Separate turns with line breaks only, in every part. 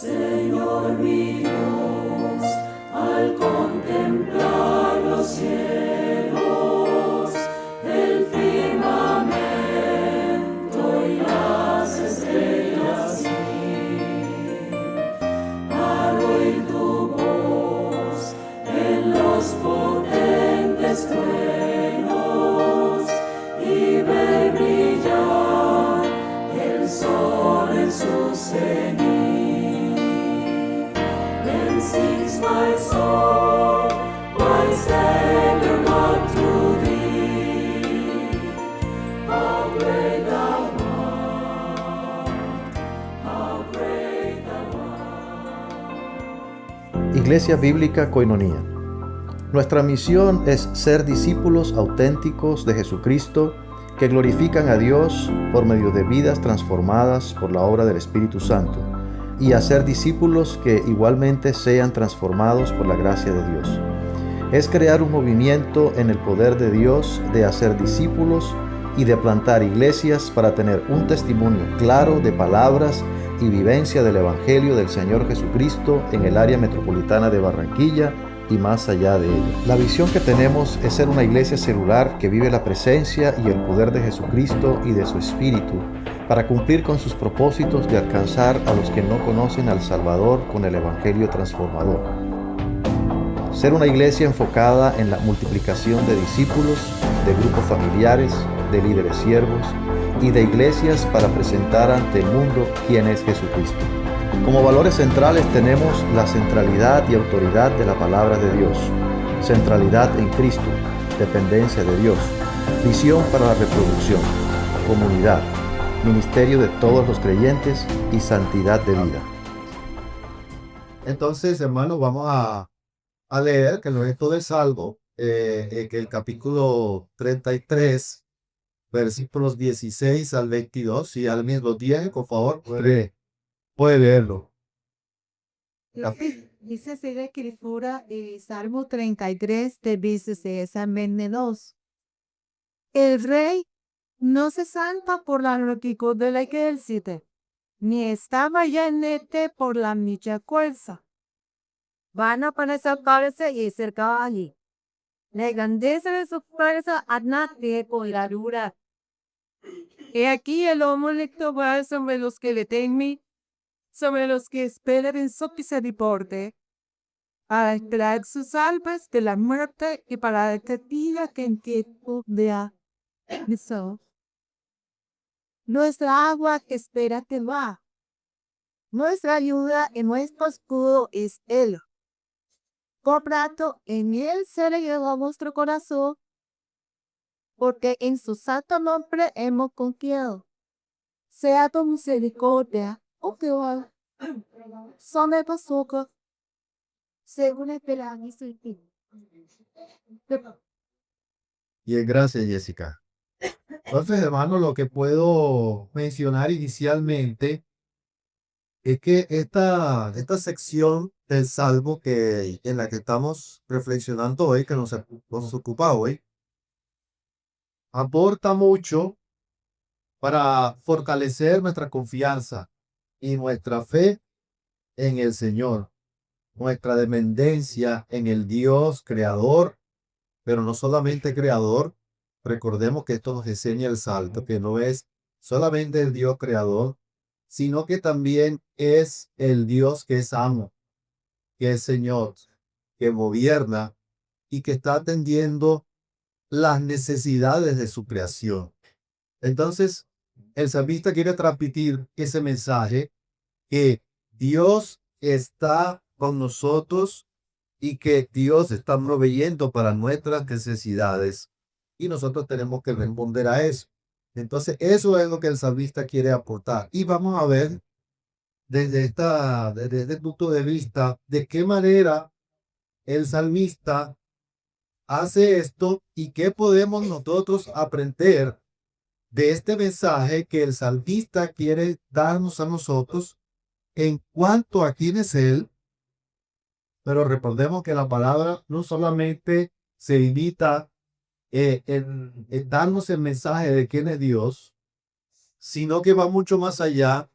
Señor mi Dios, al contemplar los cielos, el firmamento y las estrellas, al oír tu voz en los potentes truenos y ver brillar el sol en su cenit. Then sings my soul, my Savior God, to thee. How great thou art, how great thou art.
Iglesia Bíblica Koinonía. Nuestra misión es ser discípulos auténticos de Jesucristo que glorifican a Dios por medio de vidas transformadas por la obra del Espíritu Santo y hacer discípulos que igualmente sean transformados por la gracia de Dios. Es crear un movimiento en el poder de Dios de hacer discípulos y de plantar iglesias para tener un testimonio claro de palabras y vivencia del Evangelio del Señor Jesucristo en el área metropolitana de Barranquilla y más allá de ella. La visión que tenemos es ser una iglesia celular que vive la presencia y el poder de Jesucristo y de su Espíritu para cumplir con sus propósitos de alcanzar a los que no conocen al Salvador con el Evangelio transformador. Ser una iglesia enfocada en la multiplicación de discípulos, de grupos familiares, de líderes siervos y de iglesias para presentar ante el mundo quién es Jesucristo. Como valores centrales tenemos la centralidad y autoridad de la palabra de Dios, centralidad en Cristo, dependencia de Dios, visión para la reproducción, comunidad, ministerio de todos los creyentes y santidad de vida.
Entonces, hermanos, vamos a leer que el resto de Salmo, que el capítulo 33, versículos 16 al 22, y al mismo tiempo, por favor, puede leerlo.
Dice así la escritura de Salmo 33, de 16 al 22. El rey no se salva por la longitud del ejército, ni está bayonete por la mucha fuerza. Van a ponerse a cabeza y cerca allí. La grandeza de su fuerza adnate por la dura. He aquí el hombre electo va sobre los que le temen, sobre los que esperan en su misericordia, para extraer sus almas de la muerte y para detener que en tiempo de eso. Nuestra agua espera que va. Nuestra ayuda en nuestro escudo es Él. Por tanto, en Él se lleva vuestro corazón, porque en su santo nombre hemos confiado. Sea tu misericordia, oh Jehová, son de vosotros, según esperan y su fin.
Bien, gracias, Jessica. Entonces, hermanos, lo que puedo mencionar inicialmente es que esta sección del Salmo en la que estamos reflexionando hoy, que nos ocupa hoy, aporta mucho para fortalecer nuestra confianza y nuestra fe en el Señor, nuestra dependencia en el Dios creador, pero no solamente creador. Recordemos que esto nos enseña el Salmo, que no es solamente el Dios creador, sino que también es el Dios que es amo, que es Señor, que gobierna y que está atendiendo las necesidades de su creación. Entonces, el salmista quiere transmitir ese mensaje, que Dios está con nosotros y que Dios está proveyendo para nuestras necesidades y nosotros tenemos que responder a eso. Entonces, eso es lo que el salmista quiere aportar. Y vamos a ver desde este punto de vista de qué manera el salmista hace esto y qué podemos nosotros aprender de este mensaje que el salmista quiere darnos a nosotros en cuanto a quién es Él. Pero recordemos que la palabra no solamente se limita en darnos el mensaje de quién es Dios, sino que va mucho más allá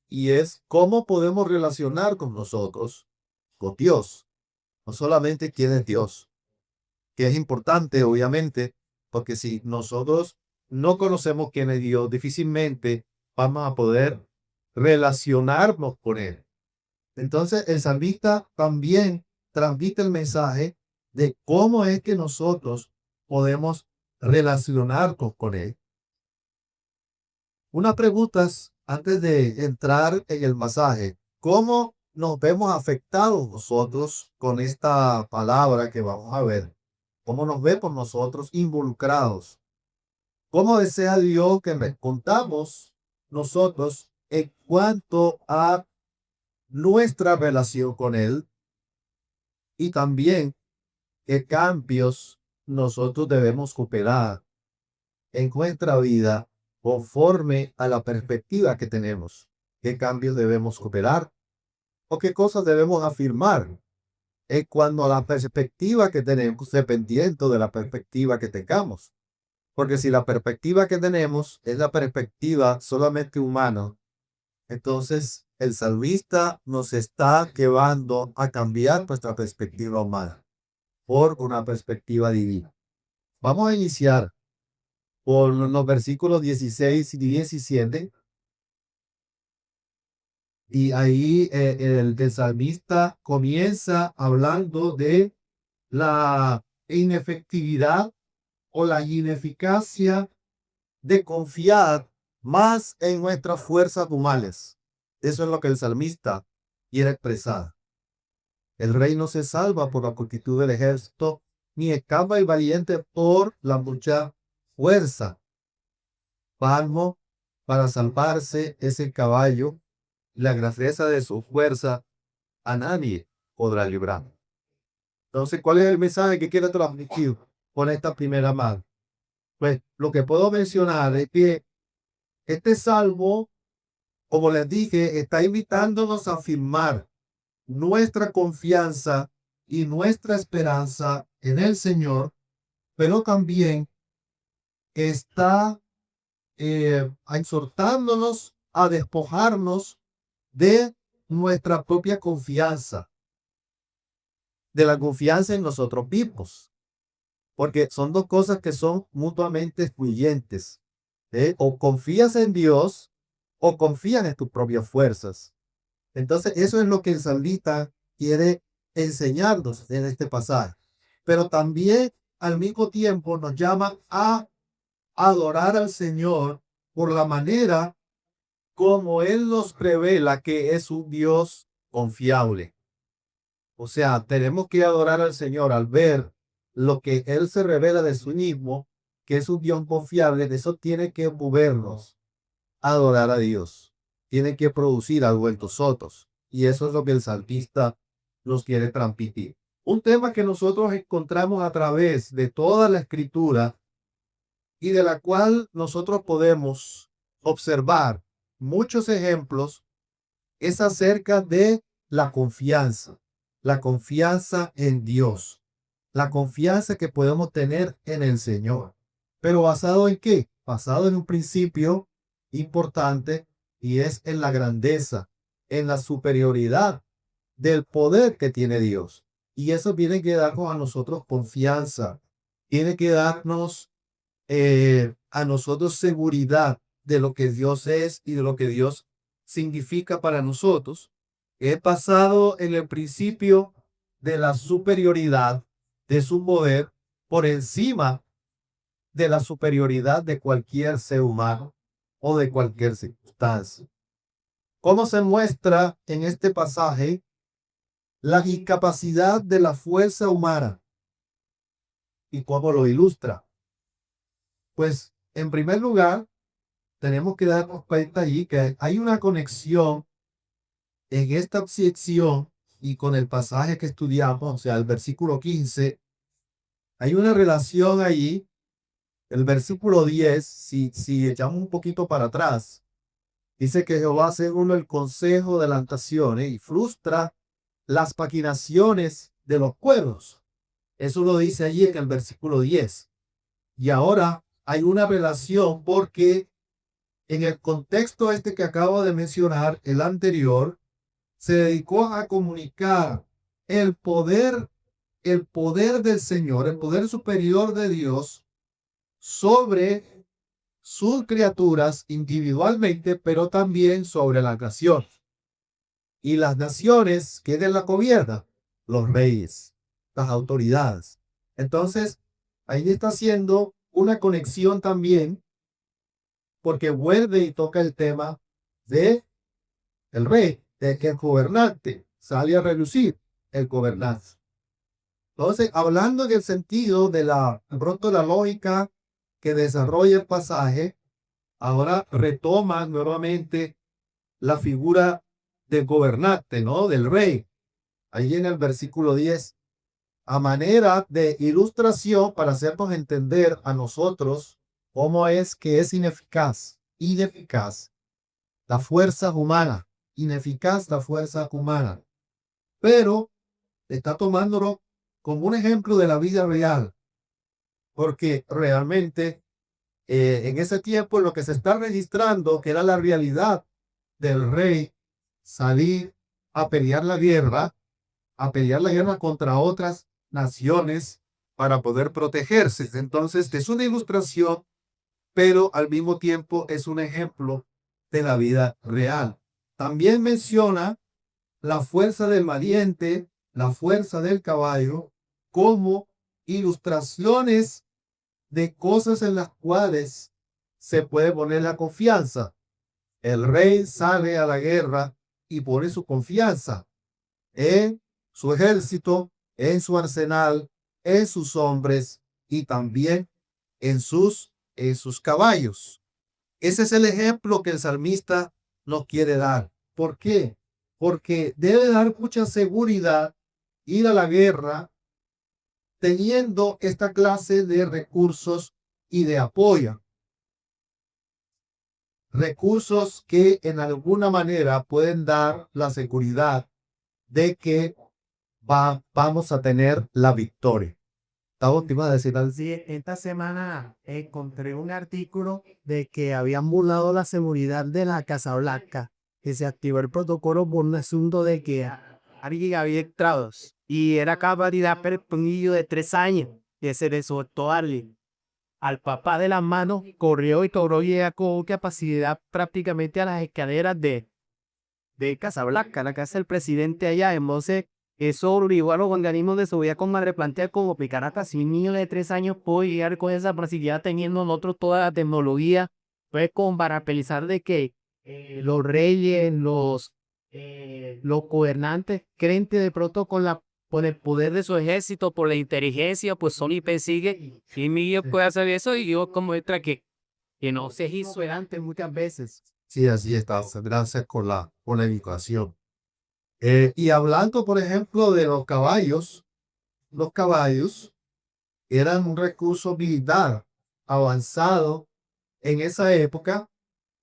y es cómo podemos relacionar con nosotros, con Dios, no solamente quién es Dios, que es importante, obviamente, porque si nosotros no conocemos quién es Dios, difícilmente vamos a poder relacionarnos con Él. Entonces, el salmista también transmite el mensaje de cómo es que nosotros podemos relacionarnos con Él. Una pregunta antes de entrar en el masaje: ¿cómo nos vemos afectados nosotros con esta palabra que vamos a ver? ¿Cómo nos vemos nosotros involucrados? ¿Cómo desea Dios que respondamos nosotros en cuanto a nuestra relación con Él? Y también, ¿qué cambios nosotros debemos cooperar en nuestra vida conforme a la perspectiva que tenemos? ¿Qué cambios debemos cooperar? ¿O qué cosas debemos afirmar en cuanto a la perspectiva que tenemos, dependiendo de la perspectiva que tengamos? Porque si la perspectiva que tenemos es la perspectiva solamente humana, entonces el salmista nos está llevando a cambiar nuestra perspectiva humana por una perspectiva divina. Vamos a iniciar por los versículos 16 y 17. Y ahí el salmista comienza hablando de la inefectividad o la ineficacia de confiar más en nuestras fuerzas humanas. Eso es lo que el salmista quiere expresar. El rey no se salva por la multitud del ejército, ni escapa el valiente por la mucha fuerza. Palmo para salvarse es el caballo, la grandeza de su fuerza a nadie podrá librar. Entonces, ¿cuál es el mensaje que quiere transmitir con esta primera mano? Pues lo que puedo mencionar es que este salmo, como les dije, está invitándonos a afirmar nuestra confianza y nuestra esperanza en el Señor, pero también está exhortándonos a despojarnos de nuestra propia confianza, de la confianza en nosotros mismos, porque son dos cosas que son mutuamente excluyentes. O confías en Dios o confías en tus propias fuerzas. Entonces, eso es lo que el salmista quiere enseñarnos en este pasaje. Pero también, al mismo tiempo, nos llama a adorar al Señor por la manera como Él nos revela que es un Dios confiable. O sea, tenemos que adorar al Señor al ver lo que Él se revela de sí mismo, que es un Dios confiable. De eso tiene que movernos a adorar a Dios. Tiene que producir algo en nosotros. Y eso es lo que el salmista nos quiere transmitir. Un tema que nosotros encontramos a través de toda la escritura y de la cual nosotros podemos observar muchos ejemplos, es acerca de la confianza en Dios, la confianza que podemos tener en el Señor. ¿Pero basado en qué? Basado en un principio importante, y es en la grandeza, en la superioridad del poder que tiene Dios. Y eso tiene que darnos a nosotros confianza, tiene que darnos a nosotros seguridad de lo que Dios es y de lo que Dios significa para nosotros. Es basado en el principio de la superioridad de su poder por encima de la superioridad de cualquier ser humano o de cualquier circunstancia. ¿Cómo se muestra en este pasaje la incapacidad de la fuerza humana? ¿Y cómo lo ilustra? Pues, en primer lugar, tenemos que darnos cuenta allí que hay una conexión en esta sección y con el pasaje que estudiamos, o sea, el versículo 15, hay una relación allí. El versículo 10, si echamos un poquito para atrás, dice que Jehová hace uno el consejo de las naciones y frustra las maquinaciones de los pueblos. Eso lo dice allí en el versículo 10. Y ahora hay una relación porque en el contexto este que acabo de mencionar, el anterior, se dedicó a comunicar el poder del Señor, el poder superior de Dios sobre sus criaturas individualmente, pero también sobre las naciones. Y las naciones, ¿quiénes la gobiernan? Los reyes, las autoridades. Entonces, ahí está haciendo una conexión también, porque vuelve y toca el tema de el rey, de que el gobernante sale a relucir el gobernante. Entonces, hablando en el sentido de pronto la lógica que desarrolla el pasaje, ahora retoma nuevamente la figura del gobernante, ¿no? Del rey. Ahí en el versículo 10, a manera de ilustración para hacernos entender a nosotros cómo es que es ineficaz la fuerza humana, ineficaz la fuerza humana. Pero está tomándolo como un ejemplo de la vida real, porque realmente en ese tiempo lo que se está registrando, que era la realidad del rey salir a pelear la guerra contra otras naciones para poder protegerse. Entonces es una ilustración, pero al mismo tiempo es un ejemplo de la vida real. También menciona la fuerza del valiente, la fuerza del caballo, como ilustraciones de cosas en las cuales se puede poner la confianza. El rey sale a la guerra y pone su confianza en su ejército, en su arsenal, en sus hombres y también en sus caballos. Ese es el ejemplo que el salmista nos quiere dar. ¿Por qué? Porque debe dar mucha seguridad ir a la guerra teniendo esta clase de recursos y de apoyo. Recursos que en alguna manera pueden dar la seguridad de que vamos a tener la victoria. Gustavo, ¿te iba a decir algo?
Sí, esta semana encontré un artículo de que habían burlado la seguridad de la Casa Blanca, que se activó el protocolo por un asunto de que alguien había entrado y era capaz de dar un niño de 3 años, que se le soltó al papá de las manos, corrió y logró llegar con capacidad prácticamente a las escaleras de Casa Blanca, la casa del presidente allá. Entonces, eso obligó a los organismos de seguridad con madre plantear como picar hasta si un niño de 3 años puede llegar con esa facilidad teniendo nosotros toda la tecnología, pues como para pensar de que los reyes, los gobernantes creen que de pronto por el poder de su ejército, por la inteligencia, pues son y persigue y Miguel puede hacer eso y yo como extra que no se hizo antes muchas veces.
Sí, así está. Gracias por la educación. Y hablando, por ejemplo, de los caballos eran un recurso militar avanzado en esa época.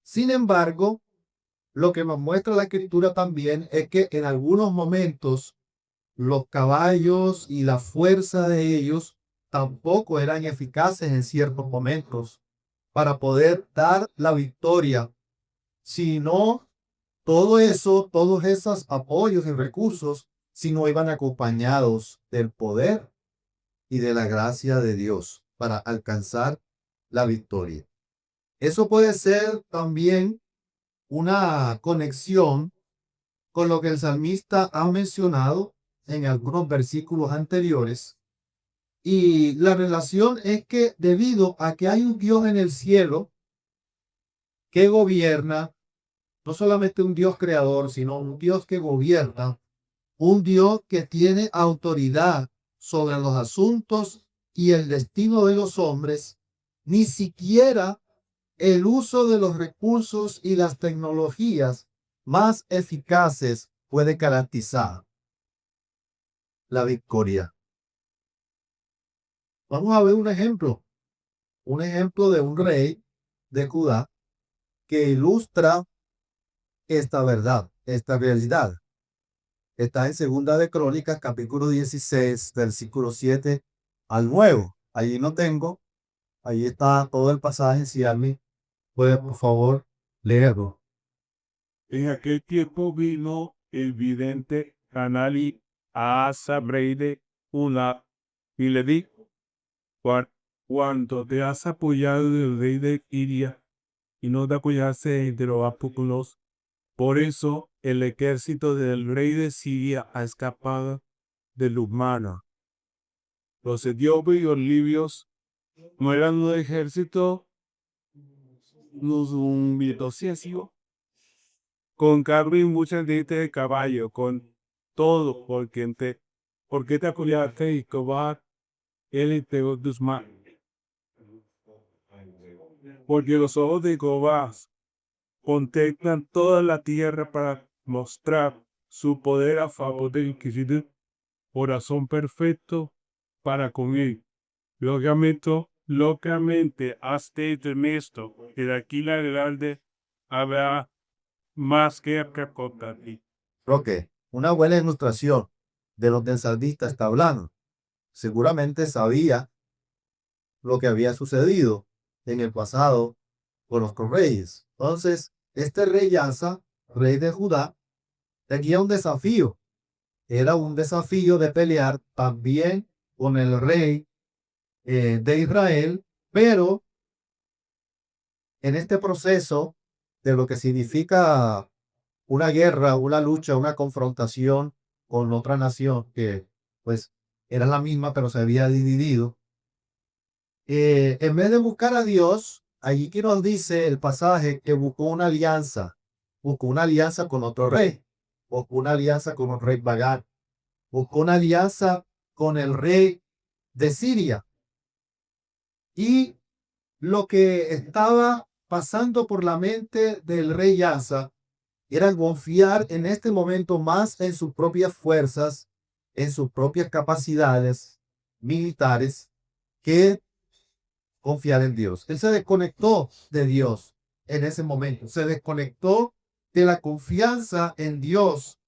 Sin embargo, lo que nos muestra la escritura también es que en algunos momentos los caballos y la fuerza de ellos tampoco eran eficaces en ciertos momentos para poder dar la victoria, sino todos esos apoyos y recursos, si no iban acompañados del poder y de la gracia de Dios para alcanzar la victoria. Eso puede ser también una conexión con lo que el salmista ha mencionado en algunos versículos anteriores. Y la relación es que debido a que hay un Dios en el cielo que gobierna, no solamente un Dios creador, sino un Dios que gobierna, un Dios que tiene autoridad sobre los asuntos y el destino de los hombres, ni siquiera el uso de los recursos y las tecnologías más eficaces puede garantizar la victoria. Vamos a ver un ejemplo de un rey de Judá que ilustra esta verdad, esta realidad. Está en Segunda de Crónicas, capítulo 16, versículo 7 al 9. Allí no tengo, ahí está todo el pasaje. Si alguien puede, por favor, Léalo.
En aquel tiempo vino el vidente Hanani a Asa, rey de Judá, y le dijo: Cuando te has apoyado del rey de Siria y no te apoyaste de los apóstolos, por eso el ejército del rey de Siria ha escapado de Lumana. Los etíopes y los libios no eran un ejército, los con carro y mucha gente de caballo, con todo, porque te apoyaste y Jehová, él entregó tus manos. Porque los ojos de Jehová contemplan toda la tierra para mostrar su poder a favor del inquisitor, corazón perfecto para con él. Locamente, hazte esto, que de aquí en adelante habrá más que contar.
Roque, una buena ilustración de lo que el salmista está hablando. Seguramente sabía lo que había sucedido en el pasado con los reyes. Entonces, este rey Asa, rey de Judá, tenía un desafío. Era un desafío de pelear también con el rey de Israel, pero en este proceso de lo que significa una guerra, una lucha, una confrontación con otra nación que pues era la misma pero se había dividido, en vez de buscar a Dios, allí que nos dice el pasaje que buscó una alianza con otro rey, buscó una alianza con un rey pagano, buscó una alianza con el rey de Siria. Y lo que estaba pasando por la mente del rey Asa era confiar en este momento más en sus propias fuerzas, en sus propias capacidades militares, que confiar en Dios. Él se desconectó de Dios en ese momento, se desconectó de la confianza en Dios,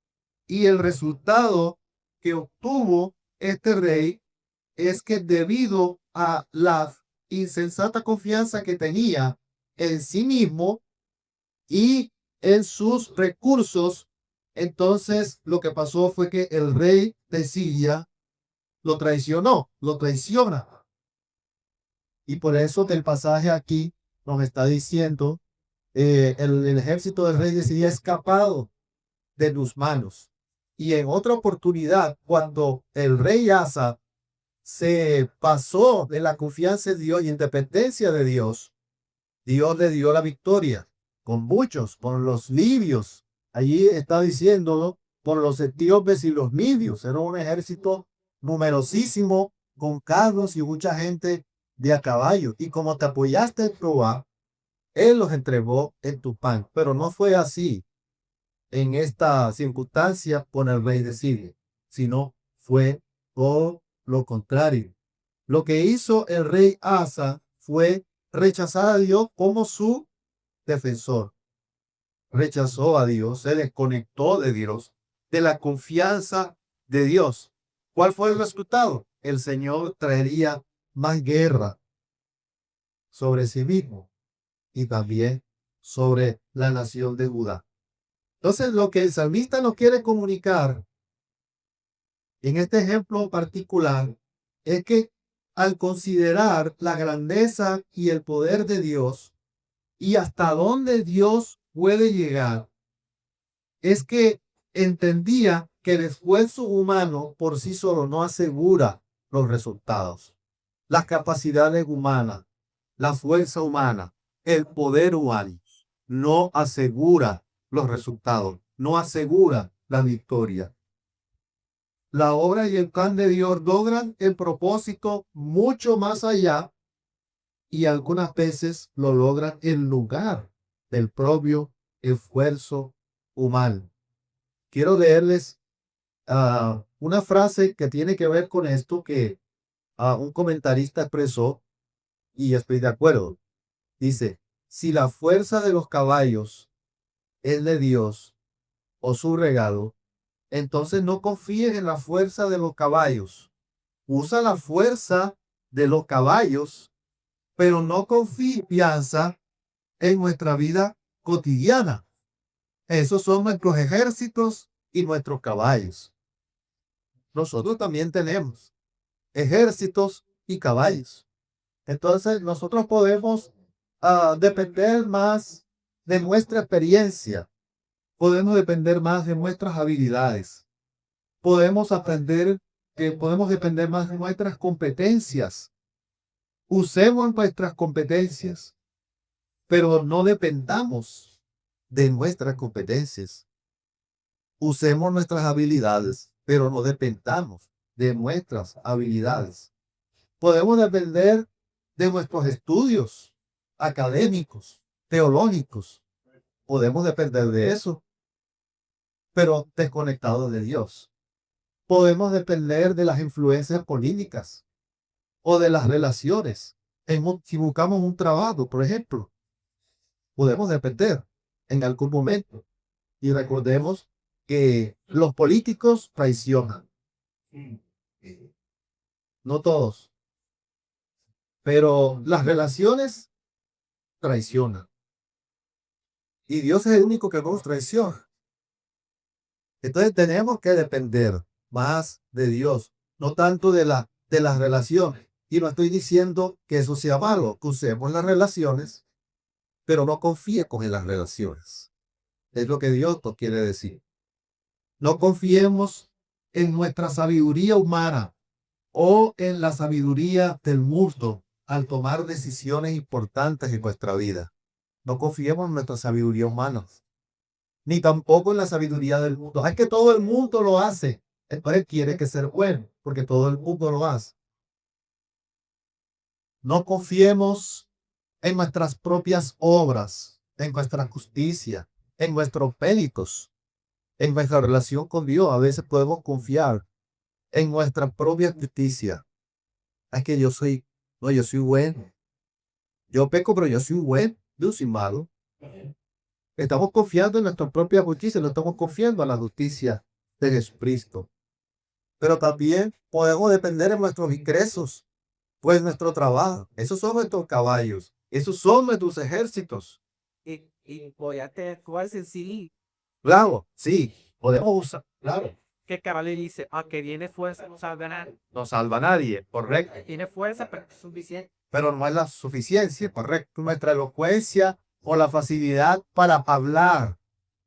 y el resultado que obtuvo este rey es que debido a la insensata confianza que tenía en sí mismo y en sus recursos, entonces lo que pasó fue que el rey de Siria lo traiciona. Y por eso del pasaje aquí nos está diciendo, el ejército del rey de Siria ha escapado de tus manos. Y en otra oportunidad, cuando el rey Asa se pasó de la confianza en Dios y independencia de Dios, Dios le dio la victoria con muchos, con los libios. Allí está diciéndolo, por los etíopes y los libios. Era un ejército numerosísimo, con carros y mucha gente de a caballo. Y como te apoyaste en Jehová, él los entregó en tu pan. Pero no fue así en esta circunstancia con el rey de Siria, sino fue todo lo contrario. Lo que hizo el rey Asa fue rechazar a Dios como su defensor. Rechazó a Dios, se desconectó de Dios, de la confianza de Dios. ¿Cuál fue el resultado? El Señor traería más guerra sobre sí mismo y también sobre la nación de Judá. Entonces, lo que el salmista nos quiere comunicar en este ejemplo particular es que al considerar la grandeza y el poder de Dios y hasta dónde Dios puede llegar, es que entendía que el esfuerzo humano por sí solo no asegura los resultados. Las capacidades humanas, la fuerza humana, el poder humano no asegura los resultados, no asegura la victoria. La obra y el plan de Dios logran el propósito mucho más allá, y algunas veces lo logran en lugar del propio esfuerzo humano. Quiero leerles una frase que tiene que ver con esto que un comentarista expresó, y estoy de acuerdo. Dice: si la fuerza de los caballos es de Dios o su regalo, entonces no confíes en la fuerza de los caballos. Usa la fuerza de los caballos, pero no confianza en nuestra vida cotidiana. Esos son nuestros ejércitos y nuestros caballos. Nosotros también tenemos ejércitos y caballos. Entonces nosotros podemos depender más de nuestra experiencia. Podemos depender más de nuestras habilidades. Podemos depender más de nuestras competencias. Usemos nuestras competencias, pero no dependamos de nuestras competencias. Usemos nuestras habilidades, pero no dependamos de nuestras habilidades. Podemos depender de nuestros estudios académicos, teológicos. Podemos depender de eso, pero desconectados de Dios. Podemos depender de las influencias políticas o de las relaciones. Si buscamos un trabajo, por ejemplo, podemos depender en algún momento. Y recordemos que los políticos traicionan. No todos, pero las relaciones traicionan. Y Dios es el único que nos traiciona. Entonces tenemos que depender más de Dios, no tanto de las relaciones. Y no estoy diciendo que eso sea malo, que usemos las relaciones, pero no confiemos en las relaciones. Es lo que Dios nos quiere decir. No confiemos en nuestra sabiduría humana o en la sabiduría del mundo al tomar decisiones importantes en nuestra vida. No confiemos en nuestra sabiduría humana, ni tampoco en la sabiduría del mundo. Es que todo el mundo lo hace. Entonces quiere que ser bueno, porque todo el mundo lo hace. No confiemos en nuestras propias obras, en nuestra justicia, en nuestros méritos, en nuestra relación con Dios. A veces podemos confiar en nuestra propia justicia. Es que yo soy bueno. Yo peco, pero yo soy bueno. Yo soy malo. Estamos confiando en nuestra propia justicia, no estamos confiando en la justicia de Jesucristo. Pero también podemos depender de nuestros ingresos, pues nuestro trabajo. Esos son nuestros caballos. Esos son nuestros ejércitos.
Y voy a tener que sí,
Claro, sí, podemos usar. Claro,
que cabal dice, que tiene fuerza, no salva a nadie.
no salva a nadie, correcto.
Tiene fuerza, pero es suficiente.
Pero no es la suficiencia, correcto. Nuestra elocuencia o la facilidad para hablar,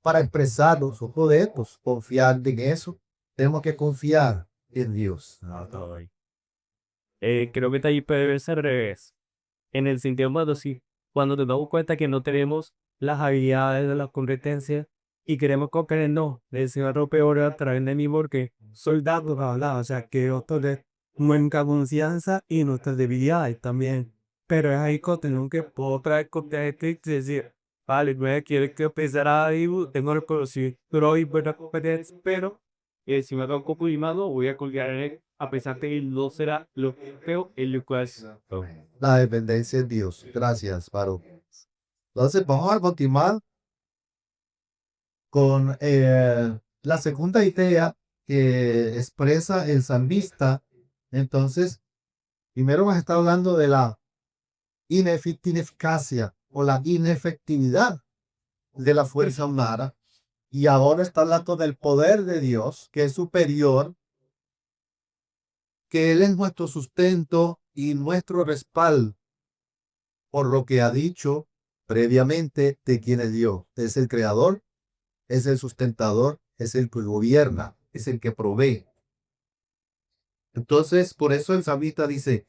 para expresarnos, no podemos confiar en eso. Tenemos que confiar en Dios.
Creo que ahí puede verse al revés. En el sentido más así, cuando nos damos cuenta que no tenemos las habilidades de las competencias y queremos conquistar, no, le decimos lo peor a través de mí porque soy dado a hablar, o sea, que otro de nuestra confianza y nuestras debilidades también. Pero es ahí cuando tenemos que poder confiar y decir, vale, me quiero que empezar a tengo el conocimiento y buena competencia, pero si me hago un poco limado, voy a colgar en él, a pesar de que no será lo feo en lo cual
La dependencia en Dios. Gracias, Paro. Entonces, vamos a continuar con la segunda idea que expresa el salmista. Entonces, primero hemos estado hablando de la ineficacia o la inefectividad de la fuerza humana. Y ahora está hablando del poder de Dios, que es superior, que Él es nuestro sustento y nuestro respaldo, por lo que ha dicho previamente de quién es Dios. Es el creador, es el sustentador, es el que gobierna, es el que provee. Entonces, por eso el salmista dice,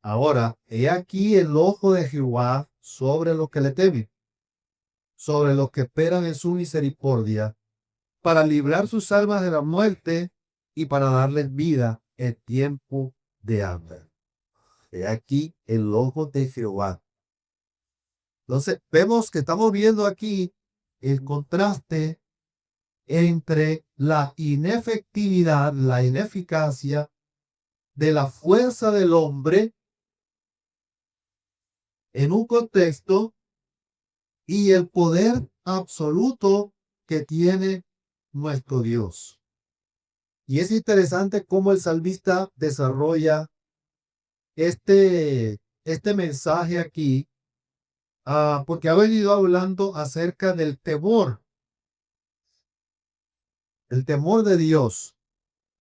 ahora, he aquí el ojo de Jehová sobre los que le temen, sobre los que esperan en su misericordia, para librar sus almas de la muerte y para darles vida en tiempo de hambre. He aquí el ojo de Jehová. Entonces, vemos que estamos viendo aquí el contraste entre la inefectividad, la ineficacia de la fuerza del hombre en un contexto y el poder absoluto que tiene nuestro Dios. Y es interesante cómo el salmista desarrolla este mensaje aquí porque ha venido hablando acerca del temor. El temor de Dios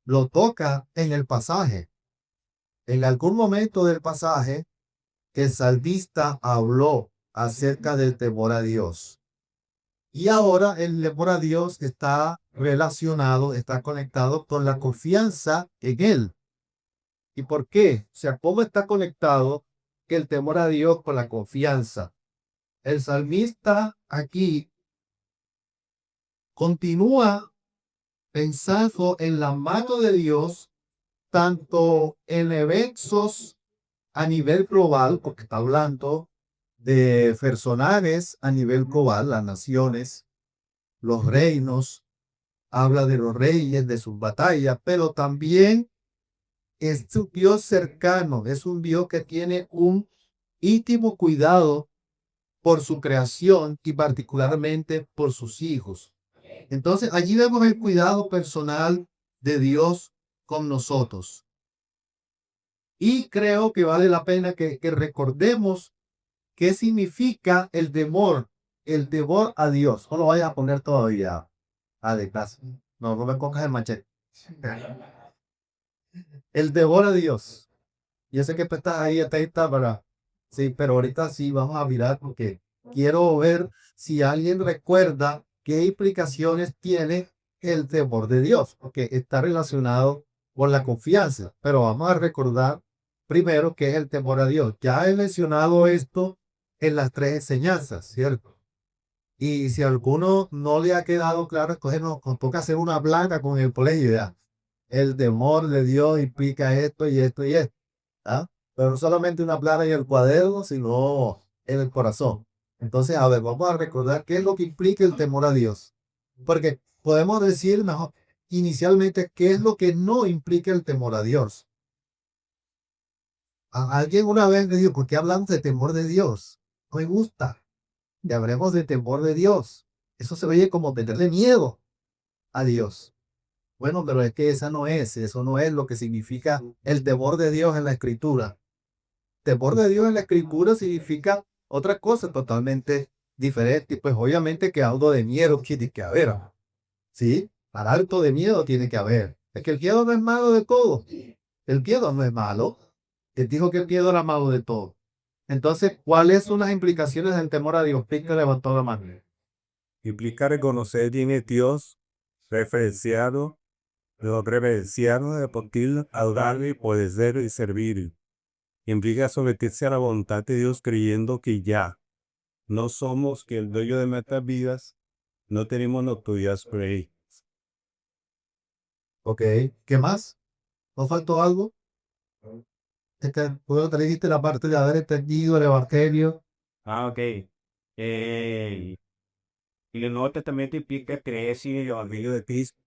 lo toca en el pasaje. En algún momento del pasaje, el salmista habló acerca del temor a Dios. Y ahora el temor a Dios está relacionado, está conectado con la confianza en Él. ¿Y por qué? O sea, ¿cómo está conectado que el temor a Dios con la confianza? El salmista aquí continúa pensando en la mano de Dios, tanto en eventos a nivel global, porque está hablando de personajes a nivel global, las naciones, los reinos, habla de los reyes, de sus batallas, pero también es un Dios cercano, es un Dios que tiene un íntimo cuidado por su creación y particularmente por sus hijos. Entonces, allí vemos el cuidado personal de Dios con nosotros. Y creo que vale la pena que recordemos qué significa el temor a Dios. No lo vayas a poner todavía de clase. No, no me cojas el machete. El temor a Dios. Yo sé que tú estás ahí atenta para... Sí, pero ahorita sí vamos a mirar porque quiero ver si alguien recuerda qué implicaciones tiene el temor de Dios, porque está relacionado con la confianza. Pero vamos a recordar primero qué es el temor a Dios. Ya he mencionado esto en las tres enseñanzas, ¿cierto? Y si a alguno no le ha quedado claro, entonces nos toca hacer una blanca con el colegio ya. El temor de Dios implica esto y esto y esto. ¿Ah? Pero no solamente una plana en el cuaderno, sino en el corazón. Entonces, a ver, vamos a recordar qué es lo que implica el temor a Dios. Porque podemos decir mejor, inicialmente qué es lo que no implica el temor a Dios. Alguien una vez me dijo, ¿por qué hablamos de temor de Dios? No me gusta. Y hablemos de temor de Dios. Eso se oye como tenerle miedo a Dios. Bueno, pero es que eso no es lo que significa el temor de Dios en la Escritura. Temor de Dios en la Escritura significa otra cosa totalmente diferente. Y pues obviamente que algo de miedo tiene que haber. ¿Sí? Para alto de miedo tiene que haber. Es que el miedo no es malo de todo. El miedo no es malo. Él dijo que el miedo era malo de todo. Entonces, ¿cuáles son las implicaciones del temor a Dios? Pica levantó la mano.
Implica reconocer quién es Dios, referenciarlo, reverenciarlo, adorarlo y obedecerlo y servir. Implica someterse a la voluntad de Dios creyendo que ya no somos que el dueño de nuestras vidas, no tenemos autoridad sobre él.
Ok, ¿qué más? ¿No faltó algo? Luego te dijiste la parte de haber entendido el Evangelio.
Ok. Y el Nuevo Testamento implica creer en el Evangelio de Cristo,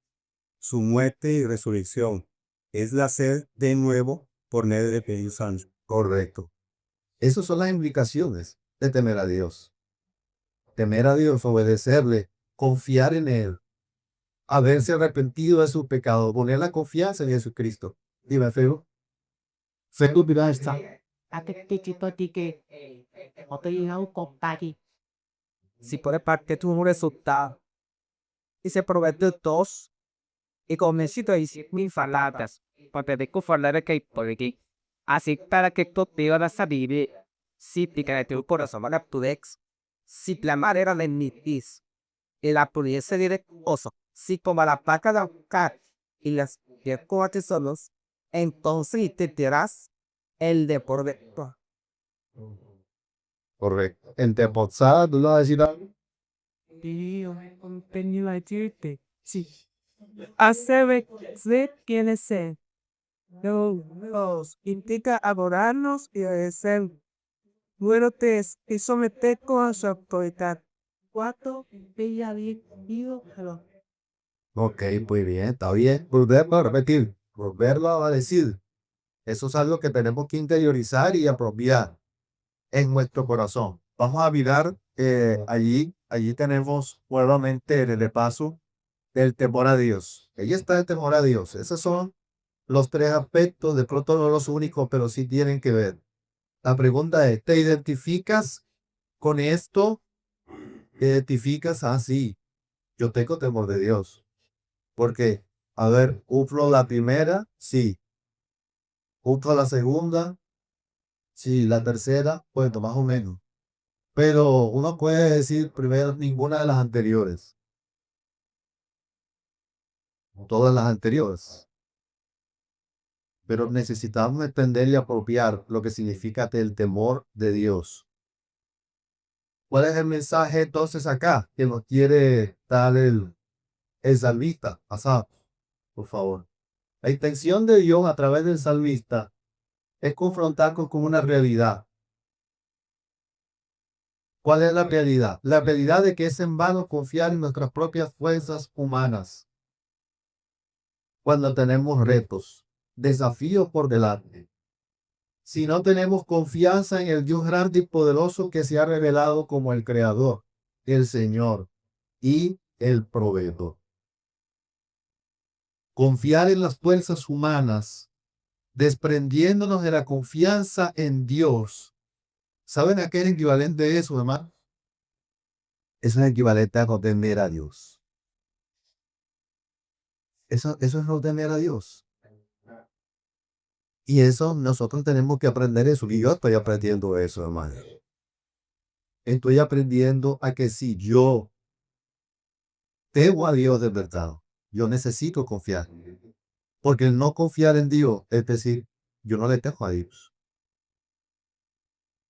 su muerte y resurrección. Es nacer de nuevo por medio de Espíritu Santo.
Correcto. Esas son las implicaciones de temer a Dios. Temer a Dios, obedecerle, confiar en Él, haberse arrepentido de su pecado, poner la confianza en Jesucristo. Dime, Feo. Feo, mira esta.
Si puede parte tu un resultado. Dice Proverbios 2, y comienzo a decir mis palabras, porque de que hay por aquí. Así para que tú vivas saber si te cae tu corazón a tu ex, si la manera de mitis, y la pudiese de oso, si como la placa de buscar y las que coates solos, entonces te dirás el de por dentro.
Correcto. En Tepozada, ¿tú le vas a decir algo?
Dios, contenido a decirte, sí. Hace ver quién es él. Dios indica adorarnos y obedecer. Luego te y someter con su autoridad. Cuatro, bella bien, digo, hello.
Ok, muy bien, está bien. Volverlo a repetir, volverlo a decir. Eso es algo que tenemos que interiorizar y apropiar en nuestro corazón. Vamos a mirar allí tenemos nuevamente el repaso del temor a Dios. Ahí está el temor a Dios. Esos son los tres aspectos, de pronto no los únicos, pero sí tienen que ver. La pregunta es, ¿te identificas Con esto identificas así. Yo tengo temor de Dios. Porque, a ver, cumplo la primera, sí. Cumplo la segunda, sí. La tercera, bueno, más o menos. Pero uno puede decir primero ninguna de las anteriores. Todas las anteriores. Pero necesitamos entender y apropiar lo que significa el temor de Dios. ¿Cuál es el mensaje entonces acá que nos quiere dar el salmista? Pasad, por favor. La intención de Dios a través del salmista es confrontarnos con una realidad. ¿Cuál es la realidad? La realidad de que es en vano confiar en nuestras propias fuerzas humanas cuando tenemos retos, desafíos por delante. Si no tenemos confianza en el Dios grande y poderoso que se ha revelado como el Creador, el Señor y el Proveedor. Confiar en las fuerzas humanas, desprendiéndonos de la confianza en Dios. ¿Saben a qué es equivalente eso, hermano? Es un equivalente a no temer a Dios. Eso es no temer a Dios. Y eso nosotros tenemos que aprender eso. Y yo estoy aprendiendo eso, hermano. Estoy aprendiendo a que si yo temo a Dios de verdad, yo necesito confiar. Porque el no confiar en Dios, es decir, yo no le temo a Dios.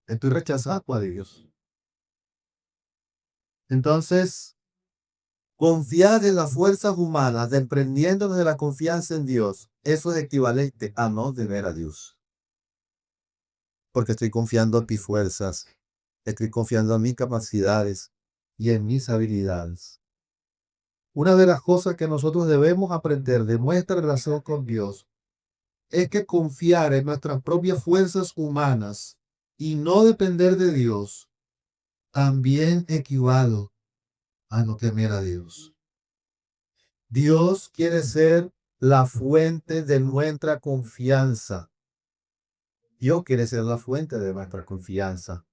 Estoy rechazando a Dios. Entonces, confiar en las fuerzas humanas, desprendiéndonos de la confianza en Dios, eso es equivalente a no temer a Dios. Porque estoy confiando en mis fuerzas, estoy confiando en mis capacidades y en mis habilidades. Una de las cosas que nosotros debemos aprender de nuestra relación con Dios es que confiar en nuestras propias fuerzas humanas y no depender de Dios también equivale a no temer a Dios. Dios quiere ser la fuente de nuestra confianza. Dios quiere ser la fuente de nuestra confianza.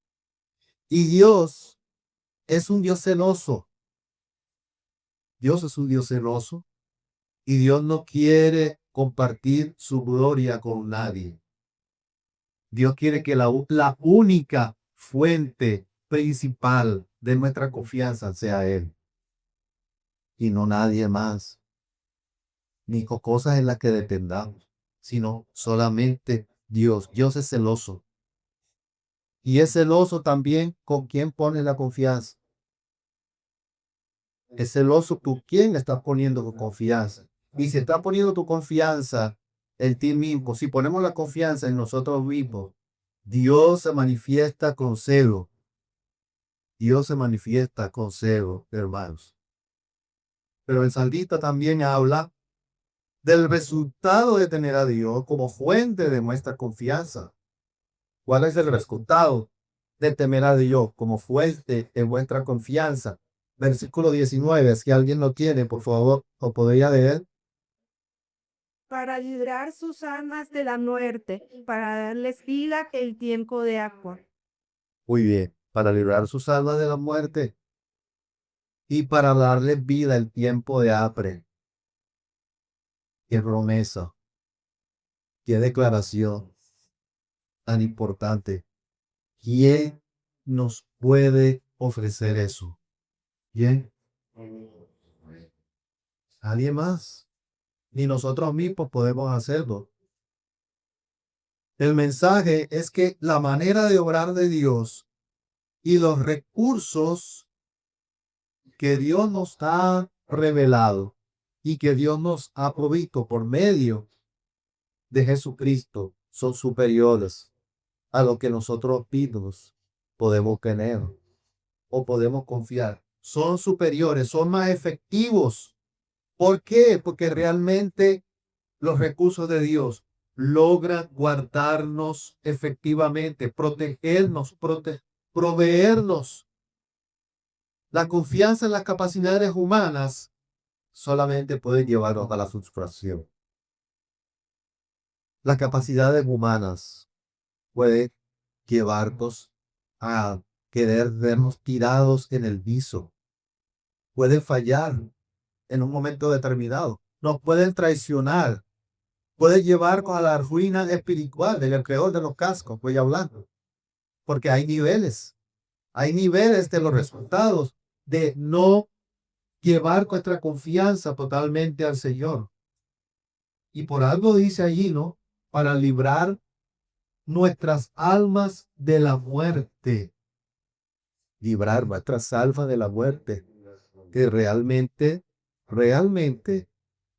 Y Dios es un Dios celoso. Dios es un Dios celoso. Y Dios no quiere compartir su gloria con nadie. Dios quiere que la única fuente principal de nuestra confianza sea Él. Y no nadie más. Ni con cosas en las que dependamos, sino solamente Dios. Dios es celoso. Y es celoso también con quien pone la confianza. Es celoso con quién estás poniendo tu confianza. Y si estás poniendo tu confianza en ti mismo, si ponemos la confianza en nosotros mismos, Dios se manifiesta con celo. Dios se manifiesta con celo, hermanos. Pero el salmista también habla del resultado de tener a Dios como fuente de nuestra confianza. ¿Cuál es el resultado de temer a Dios como fuente de vuestra confianza? Versículo 19, si alguien lo tiene, por favor, o podría leer.
Para librar sus almas de la muerte, para darles vida el tiempo de agua.
Muy bien, para librar sus almas de la muerte y para darles vida el tiempo de hambre. Qué promesa, qué declaración tan importante. ¿Quién nos puede ofrecer eso? ¿Quién? Nadie más. Ni nosotros mismos podemos hacerlo. El mensaje es que la manera de obrar de Dios y los recursos que Dios nos ha revelado y que Dios nos ha provisto por medio de Jesucristo son superiores a lo que nosotros mismos podemos tener o podemos confiar. Son superiores, son más efectivos. ¿Por qué? Porque realmente los recursos de Dios logran guardarnos efectivamente, protegernos, proveernos. La confianza en las capacidades humanas solamente puede llevarnos a la frustración. Las capacidades humanas pueden llevarnos a querer vernos tirados en el piso. Pueden fallar en un momento determinado. Nos pueden traicionar. Pueden llevarnos a la ruina espiritual del creador de los cascos, voy hablando. Porque hay niveles. Hay niveles de los resultados de no llevar nuestra confianza totalmente al Señor. Y por algo dice allí, ¿no? Para librar nuestras almas de la muerte. Librar nuestras almas de la muerte. Que realmente,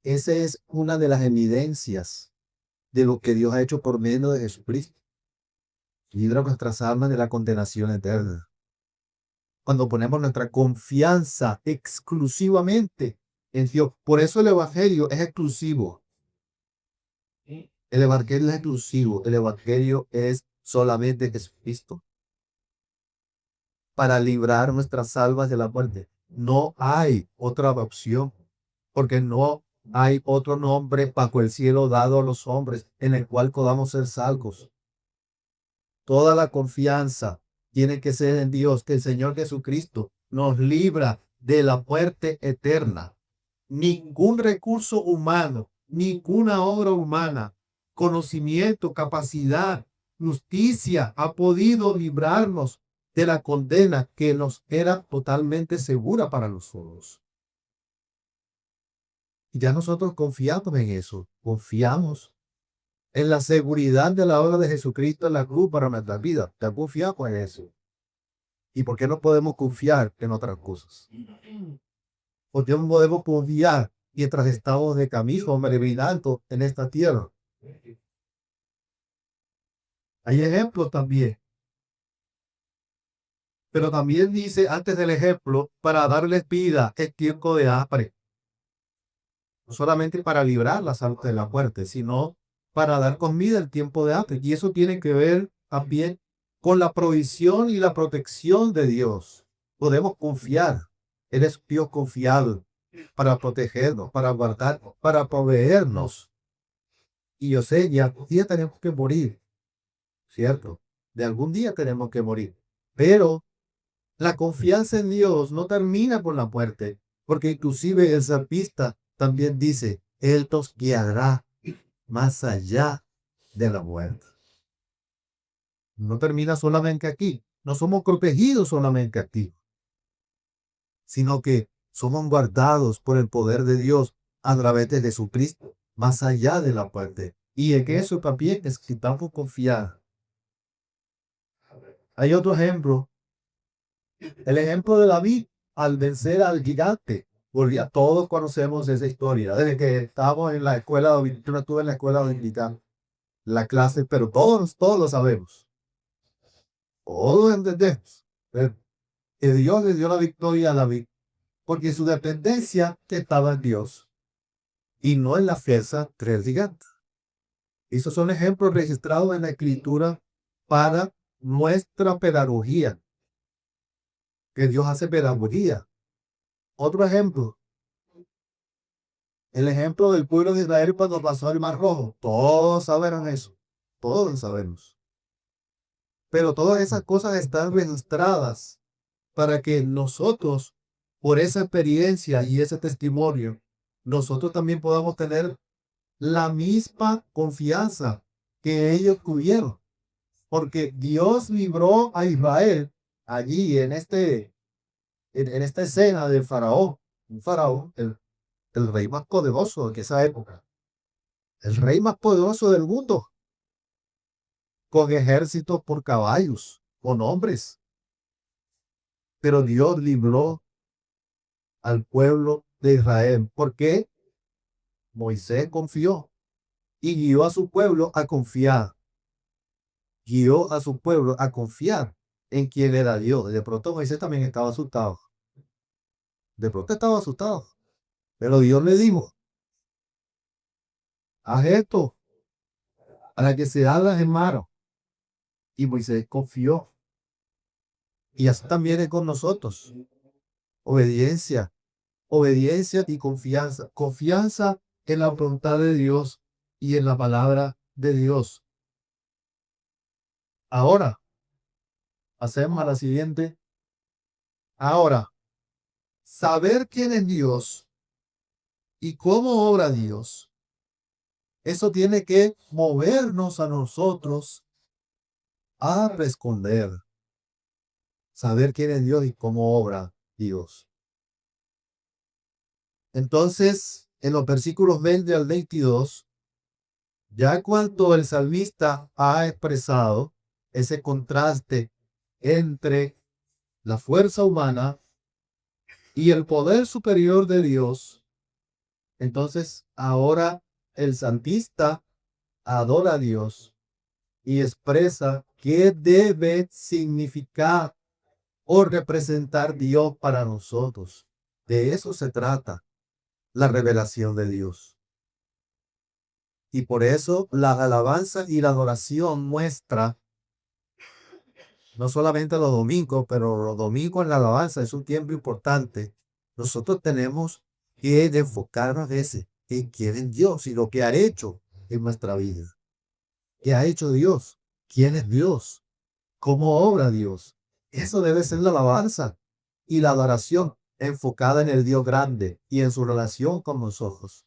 esa es una de las evidencias de lo que Dios ha hecho por medio de Jesucristo. Libra nuestras almas de la condenación eterna. Cuando ponemos nuestra confianza exclusivamente en Dios. Por eso el Evangelio es exclusivo. El Evangelio es exclusivo. El Evangelio es solamente Jesucristo. Para librar nuestras almas de la muerte. No hay otra opción. Porque no hay otro nombre bajo el cielo dado a los hombres en el cual podamos ser salvos. Toda la confianza tiene que ser en Dios, que el Señor Jesucristo nos libra de la muerte eterna. Ningún recurso humano, ninguna obra humana, conocimiento, capacidad, justicia ha podido librarnos de la condena que nos era totalmente segura para nosotros. Y ya nosotros confiamos en eso, confiamos en la seguridad de la obra de Jesucristo en la cruz para nuestra vida. Ya confiamos en eso. ¿Y por qué no podemos confiar en otras cosas? ¿Por qué no podemos confiar mientras estamos de camino peregrinando en esta tierra? Hay ejemplos también. Pero también dice antes del ejemplo, para darles vida es tiempo de hambre. No solamente para librar las almas de la muerte, sino para dar comida el tiempo de hambre. Y eso tiene que ver también con la provisión y la protección de Dios. Podemos confiar. Él es Dios confiado para protegernos, para guardarnos, para proveernos. Y yo sé, ya algún día tenemos que morir, ¿cierto? De algún día tenemos que morir. Pero la confianza en Dios no termina con la muerte, porque inclusive el salmista también dice, Él nos guiará más allá de la muerte. No termina solamente aquí. No somos protegidos solamente aquí, sino que somos guardados por el poder de Dios a través de Jesucristo, más allá de la muerte. Y en eso también necesitamos confiar. Hay otro ejemplo. El ejemplo de David al vencer al gigante. Porque todos conocemos esa historia. Desde que estábamos en la escuela, yo no estuve en la escuela dominical, la clase, pero todos lo sabemos. Todos entendemos que Dios le dio la victoria a David porque su dependencia estaba en Dios y no en la fuerza del gigante. Esos son ejemplos registrados en la Escritura para nuestra pedagogía, que Dios hace pedagogía. Otro ejemplo, el ejemplo del pueblo de Israel cuando pasó el Mar Rojo. Todos saben eso, todos lo sabemos. Pero todas esas cosas están registradas para que nosotros, por esa experiencia y ese testimonio, nosotros también podamos tener la misma confianza que ellos tuvieron. Porque Dios libró a Israel allí en esta escena del faraón. Un faraón, el rey más poderoso de esa época. El rey más poderoso del mundo. Con ejércitos por caballos, con hombres. Pero Dios libró al pueblo de Israel. ¿Por qué? Moisés confió y guió a su pueblo a confiar. Guió a su pueblo a confiar en quien era Dios. De pronto Moisés también estaba asustado. Pero Dios le dijo, haz esto para que se haga en mano. Y Moisés confió. Y así también es con nosotros. Obediencia y confianza. Confianza en la voluntad de Dios y en la palabra de Dios. Ahora, Hacemos a la siguiente. Ahora, saber quién es Dios y cómo obra Dios. Eso tiene que movernos a nosotros a responder. Saber quién es Dios y cómo obra Dios. Entonces, en los versículos 20 al 22, ya cuando el salmista ha expresado ese contraste entre la fuerza humana y el poder superior de Dios, entonces ahora el salmista adora a Dios y expresa qué debe significar o representar Dios para nosotros. De eso se trata la revelación de Dios. Y por eso la alabanza y la adoración muestra, no solamente los domingos, pero los domingos en la alabanza es un tiempo importante. Nosotros tenemos que enfocarnos a veces en quién es Dios y lo que ha hecho en nuestra vida. ¿Qué ha hecho Dios? ¿Quién es Dios? ¿Cómo obra Dios? Eso debe ser la alabanza y la adoración enfocada en el Dios grande y en su relación con nosotros.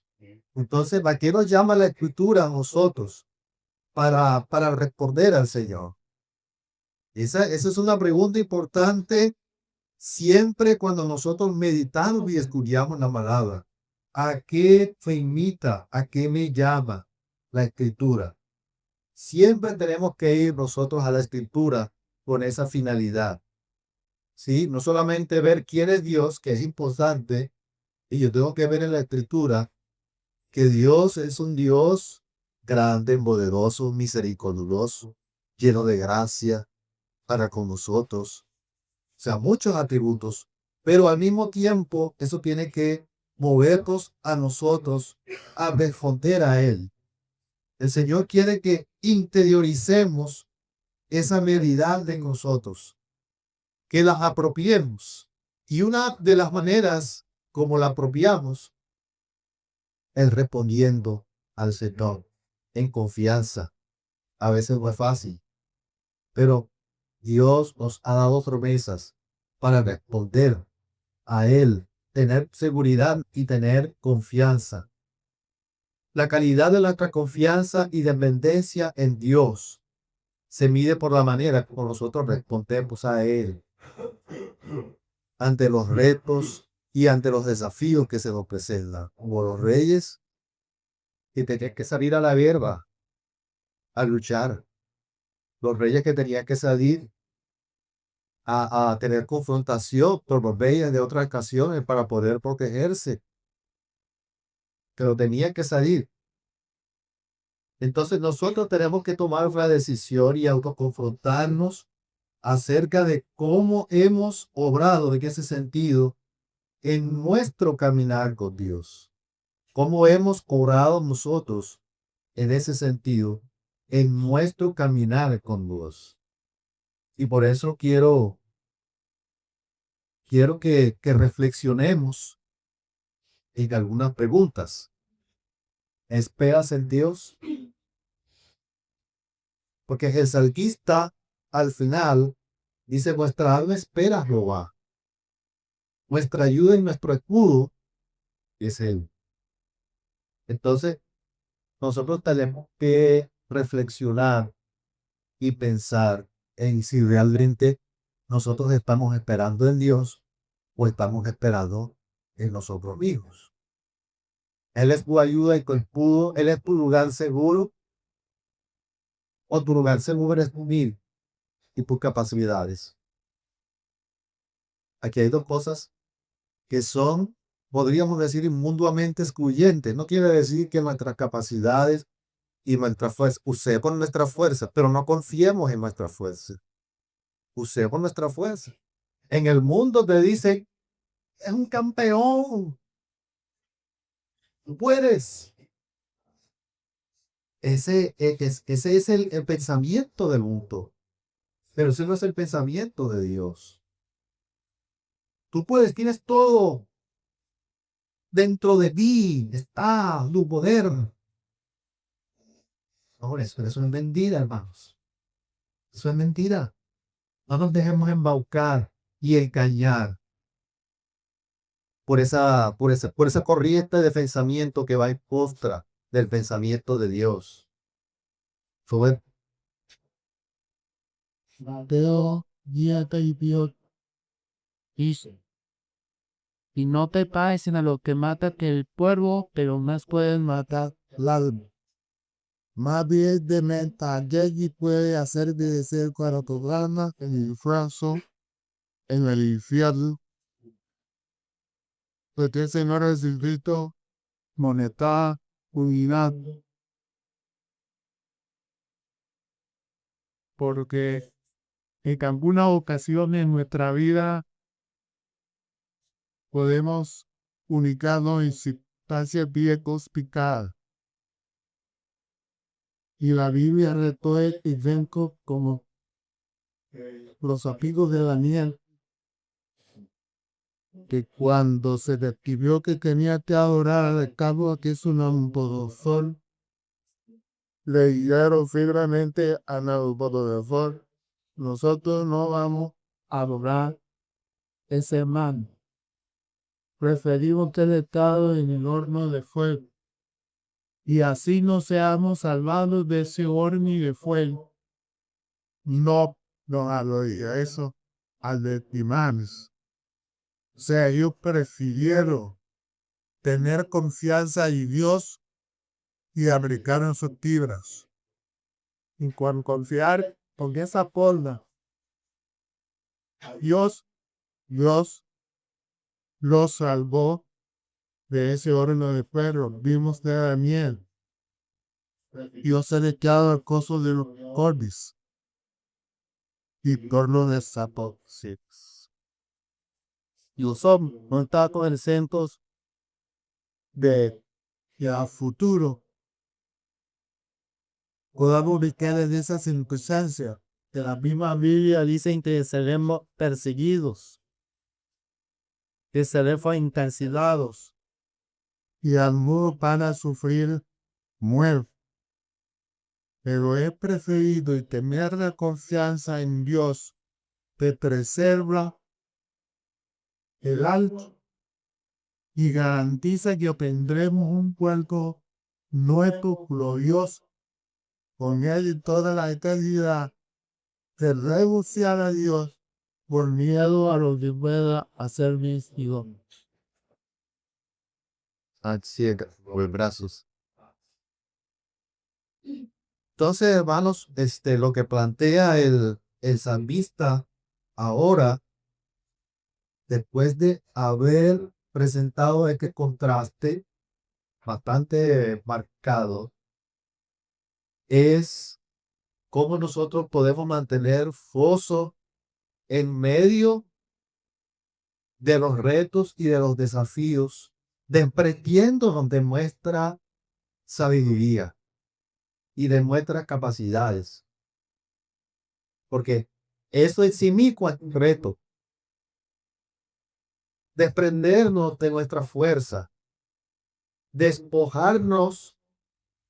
Entonces, ¿para qué nos llama la Escritura a nosotros? Para responder al Señor. Esa es una pregunta importante siempre cuando nosotros meditamos y estudiamos la palabra. ¿A qué me invita? ¿A qué me llama la Escritura? Siempre tenemos que ir nosotros a la Escritura con esa finalidad. ¿Sí? No solamente ver quién es Dios, que es importante, y yo tengo que ver en la Escritura que Dios es un Dios grande, poderoso, misericordioso, lleno de gracia para con nosotros. O sea, muchos atributos, pero al mismo tiempo eso tiene que movernos a nosotros a responder a Él. El Señor quiere que interioricemos esa realidad de nosotros, que la apropiemos. Y una de las maneras como la apropiamos es respondiendo al Señor en confianza. A veces no es fácil, pero Dios nos ha dado promesas para responder a Él, tener seguridad y tener confianza. La calidad de nuestra confianza y dependencia en Dios se mide por la manera como nosotros respondemos a Él ante los retos y ante los desafíos que se nos presentan, como los reyes que tenían que salir a la guerra a luchar, los reyes que tenían que salir a tener confrontación con los reyes de otras ocasiones para poder protegerse, pero tenían que salir. Entonces nosotros tenemos que tomar una decisión y autoconfrontarnos acerca de cómo hemos obrado en ese sentido en nuestro caminar con Dios. Cómo hemos obrado nosotros en ese sentido en nuestro caminar con Dios. Y por eso quiero que reflexionemos en algunas preguntas. ¿Esperas en Dios? Porque el salmista al final dice: vuestra alma espera a Jehová. Nuestra ayuda y nuestro escudo es Él. Entonces, nosotros tenemos que reflexionar y pensar en si realmente nosotros estamos esperando en Dios o estamos esperando en nosotros mismos. Él es tu ayuda y tu escudo, Él es tu lugar seguro, o tu lugar seguro es tu vida y tus capacidades. Aquí hay dos cosas que son, podríamos decir, mutuamente excluyentes. No quiere decir que nuestras capacidades y nuestra fuerza, usemos nuestra fuerza, pero no confiemos en nuestra fuerza. Usemos nuestra fuerza. En el mundo te dicen: es un campeón. Tú puedes. Ese es el pensamiento del mundo. Pero ese no es el pensamiento de Dios. Tú puedes, tienes todo. Dentro de ti está tu poder. No, eso es mentira, hermanos. Eso es mentira. No nos dejemos embaucar y engañar por esa corriente de pensamiento que va en contra del pensamiento de Dios. Sobre
Mateo 10:28 dice, y no te parecen a lo que mata que el cuervo, pero más pueden matar la alma. Más bien de menta y puede hacer obedecer cuando tu alma en el frazo, en el infierno. Porque el Señor Jesucristo, moneta, unidad. Porque en alguna ocasión en nuestra vida podemos unicarnos en circunstancias bien complicadas. Y la Biblia recoge eventos como los amigos de Daniel, que cuando se describió que tenía que adorar al cabo que es un Nabucodonosor, le dijeron firmemente a Nabucodonosor, nosotros no vamos a adorar ese man. Preferimos el estado en el horno de fuego. Y así no seamos salvados de ese horno de fuego. No, no había eso al de imanes. O sea, ellos prefirieron tener confianza en Dios y aplicar en sus fibras. Y cuando confiar con esa forma, Dios los salvó de ese horno de fuego. Vimos de Daniel. Dios se declaró el coso de los corbis y torno de Apocalipsis. Y usó montar con el centros de a futuro. Podamos ubicar en esa circunstancia. Que la misma Biblia dice que seremos perseguidos, que seremos encarcelados y algunos van a sufrir muerte. Pero he preferido y tener la confianza en Dios que preserva el alto y garantiza que obtendremos un cuerpo nuevo, glorioso, con Él y toda la eternidad, de renunciar a Dios por miedo a lo que pueda hacer mis hijos.
ciega o brazos. Entonces, hermanos, lo que plantea el salmista ahora, después de haber presentado este contraste bastante marcado, es cómo nosotros podemos mantener foso en medio de los retos y de los desafíos, desprendiéndonos de nuestra sabiduría y de nuestras capacidades. Porque eso en sí mismo es un reto. Desprendernos de nuestra fuerza, despojarnos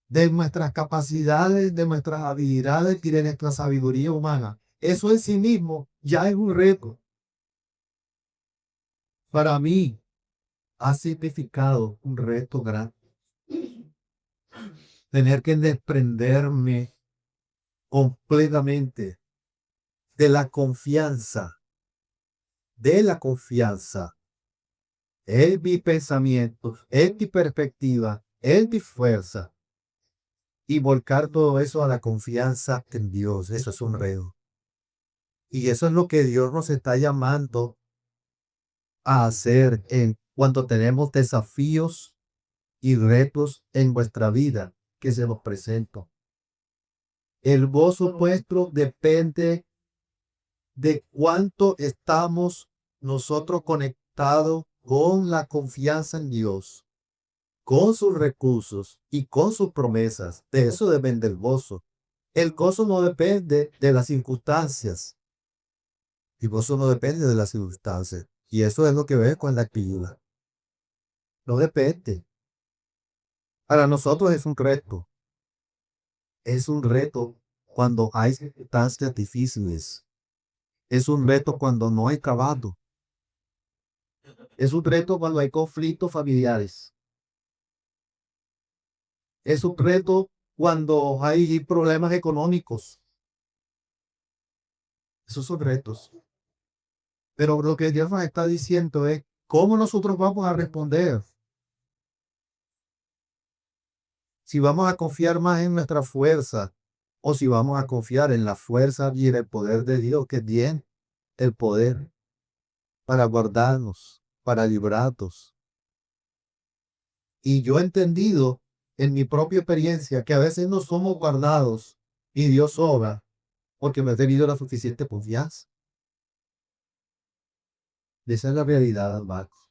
de nuestras capacidades, de nuestras habilidades y de nuestra sabiduría humana. Eso en sí mismo ya es un reto. Para mí ha significado un reto grande. Tener que desprenderme completamente de la confianza en mis pensamientos, en mi perspectiva, en mi fuerza, y volcar todo eso a la confianza en Dios. Eso es un reto. Y eso es lo que Dios nos está llamando a hacer cuando tenemos desafíos y retos en vuestra vida que se nos presentan. El gozo vuestro depende de cuánto estamos nosotros conectados con la confianza en Dios, con sus recursos y con sus promesas. De eso depende el gozo. El gozo no depende de las circunstancias. El gozo no depende de las circunstancias. Y eso es lo que ve con la actividad. No depende. Para nosotros es un reto. Es un reto cuando hay circunstancias difíciles. Es un reto cuando no hay trabajo. Es un reto cuando hay conflictos familiares. Es un reto cuando hay problemas económicos. Esos son retos. Pero lo que Dios nos está diciendo es cómo nosotros vamos a responder. Si vamos a confiar más en nuestra fuerza o si vamos a confiar en la fuerza y en el poder de Dios, que tiene el poder para guardarnos, para librarnos. Y yo he entendido en mi propia experiencia que a veces no somos guardados y Dios obra porque me ha tenido la suficiente confianza. Esa es la realidad, hermanos.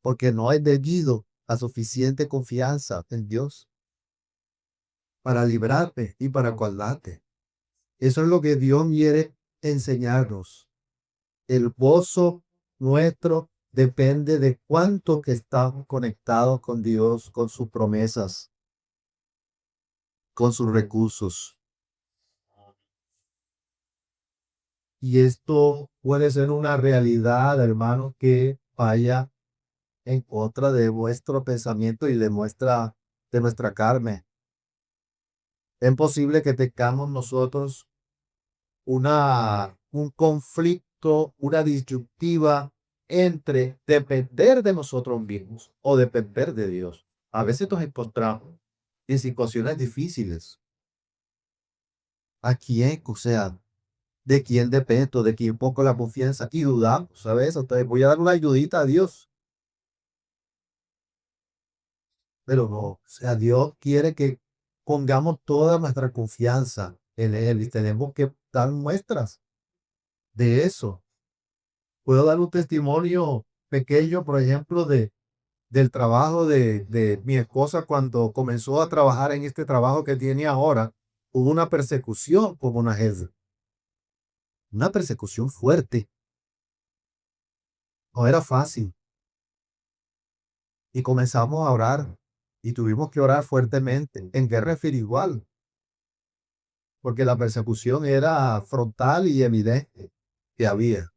Porque no he tenido la suficiente confianza en Dios para librarte y para guardarte. Eso es lo que Dios quiere enseñarnos. El gozo nuestro depende de cuánto que estamos conectados con Dios, con sus promesas, con sus recursos. Y esto puede ser una realidad, hermano, que vaya en contra de vuestro pensamiento y de nuestra carne. Es posible que tengamos nosotros un conflicto, una disyuntiva entre depender de nosotros mismos o depender de Dios. A veces nos encontramos en situaciones difíciles. ¿A quién? O sea, ¿de quién dependo? ¿De quién pongo la confianza? Y dudamos, ¿sabes? Entonces voy a dar una ayudita a Dios. Pero no, o sea, Dios quiere que pongamos toda nuestra confianza en Él y tenemos que dar muestras de eso. Puedo dar un testimonio pequeño, por ejemplo, del trabajo de mi esposa cuando comenzó a trabajar en este trabajo que tiene ahora. Hubo una persecución como una jefe, una persecución fuerte. No era fácil. Y comenzamos a orar y tuvimos que orar fuertemente. ¿En qué refiero igual? Porque la persecución era frontal y evidente que había.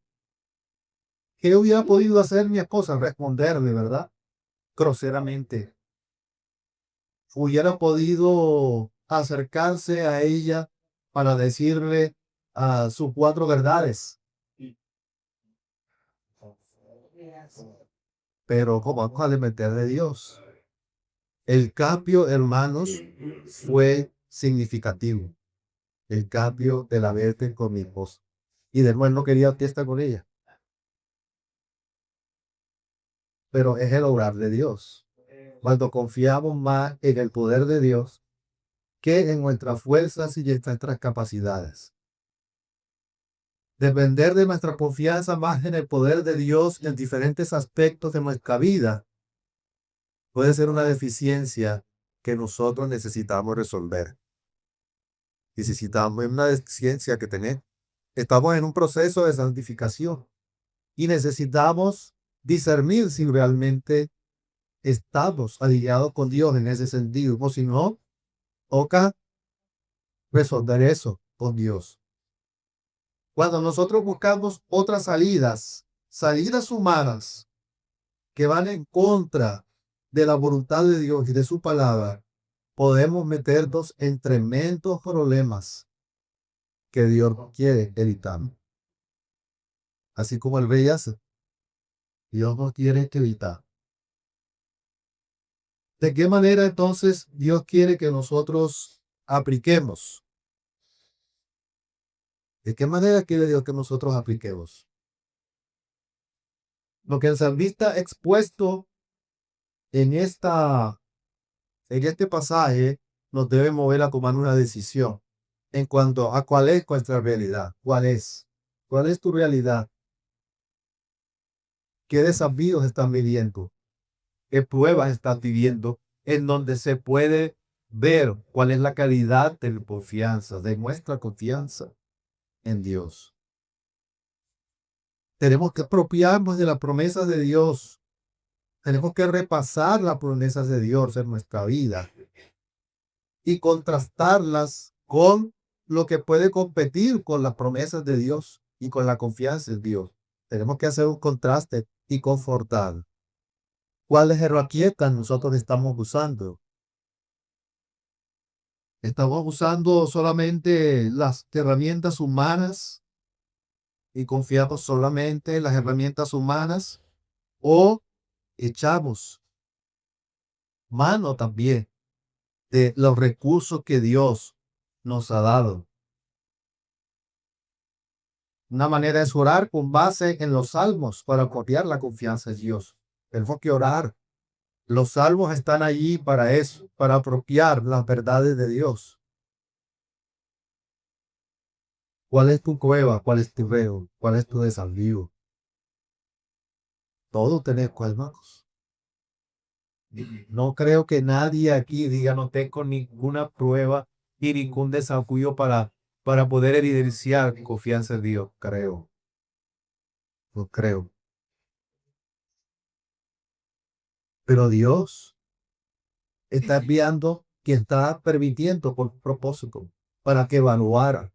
¿Qué hubiera podido hacer mi esposa? Responderme, ¿verdad? Groseramente. Hubiera podido acercarse a ella para decirle sus 4 verdades. Pero ¿cómo vamos a depender de Dios? El cambio, hermanos, fue significativo. El cambio de la verte con mi esposa. Y después no quería fiesta con ella. Pero es el obrar de Dios. Cuando confiamos más en el poder de Dios que en nuestras fuerzas y en nuestras capacidades. Depender de nuestra confianza más en el poder de Dios en diferentes aspectos de nuestra vida puede ser una deficiencia que nosotros necesitamos resolver. Necesitamos una deficiencia que tener. Estamos en un proceso de santificación y necesitamos discernir si realmente estamos alineados con Dios en ese sentido, o si no, toca resolver eso con Dios. Cuando nosotros buscamos otras salidas humanas que van en contra de la voluntad de Dios y de su palabra, podemos meternos en tremendos problemas que Dios quiere evitar. Así como el rey hace, Dios nos quiere evitar. ¿De qué manera entonces Dios quiere que nosotros apliquemos? ¿De qué manera quiere Dios que nosotros apliquemos? Lo que el salmista ha expuesto en este pasaje nos debe mover a tomar una decisión en cuanto a cuál es nuestra realidad. ¿Cuál es? ¿Cuál es tu realidad? ¿Qué desafíos están viviendo? ¿Qué pruebas estás viviendo? En donde se puede ver cuál es la calidad de la confianza, de nuestra confianza en Dios. Tenemos que apropiarnos de las promesas de Dios. Tenemos que repasar las promesas de Dios en nuestra vida y contrastarlas con lo que puede competir con las promesas de Dios y con la confianza en Dios. Tenemos que hacer un contraste y confortar. ¿Cuáles herramientas nosotros estamos usando? ¿Estamos usando solamente las herramientas humanas y confiamos solamente en las herramientas humanas? ¿O echamos mano también de los recursos que Dios nos ha dado? Una manera es orar con base en los salmos para copiar la confianza en Dios. Tenemos que orar. Los salmos están allí para eso, para apropiar las verdades de Dios. ¿Cuál es tu cueva? ¿Cuál es tu veo? ¿Cuál es tu desafío? Todo tenemos, hermanos. No creo que nadie aquí diga no tengo ninguna prueba y ningún desafío para poder evidenciar mi confianza en Dios. Creo. No creo. Pero Dios está enviando, que está permitiendo por propósito, para que evaluara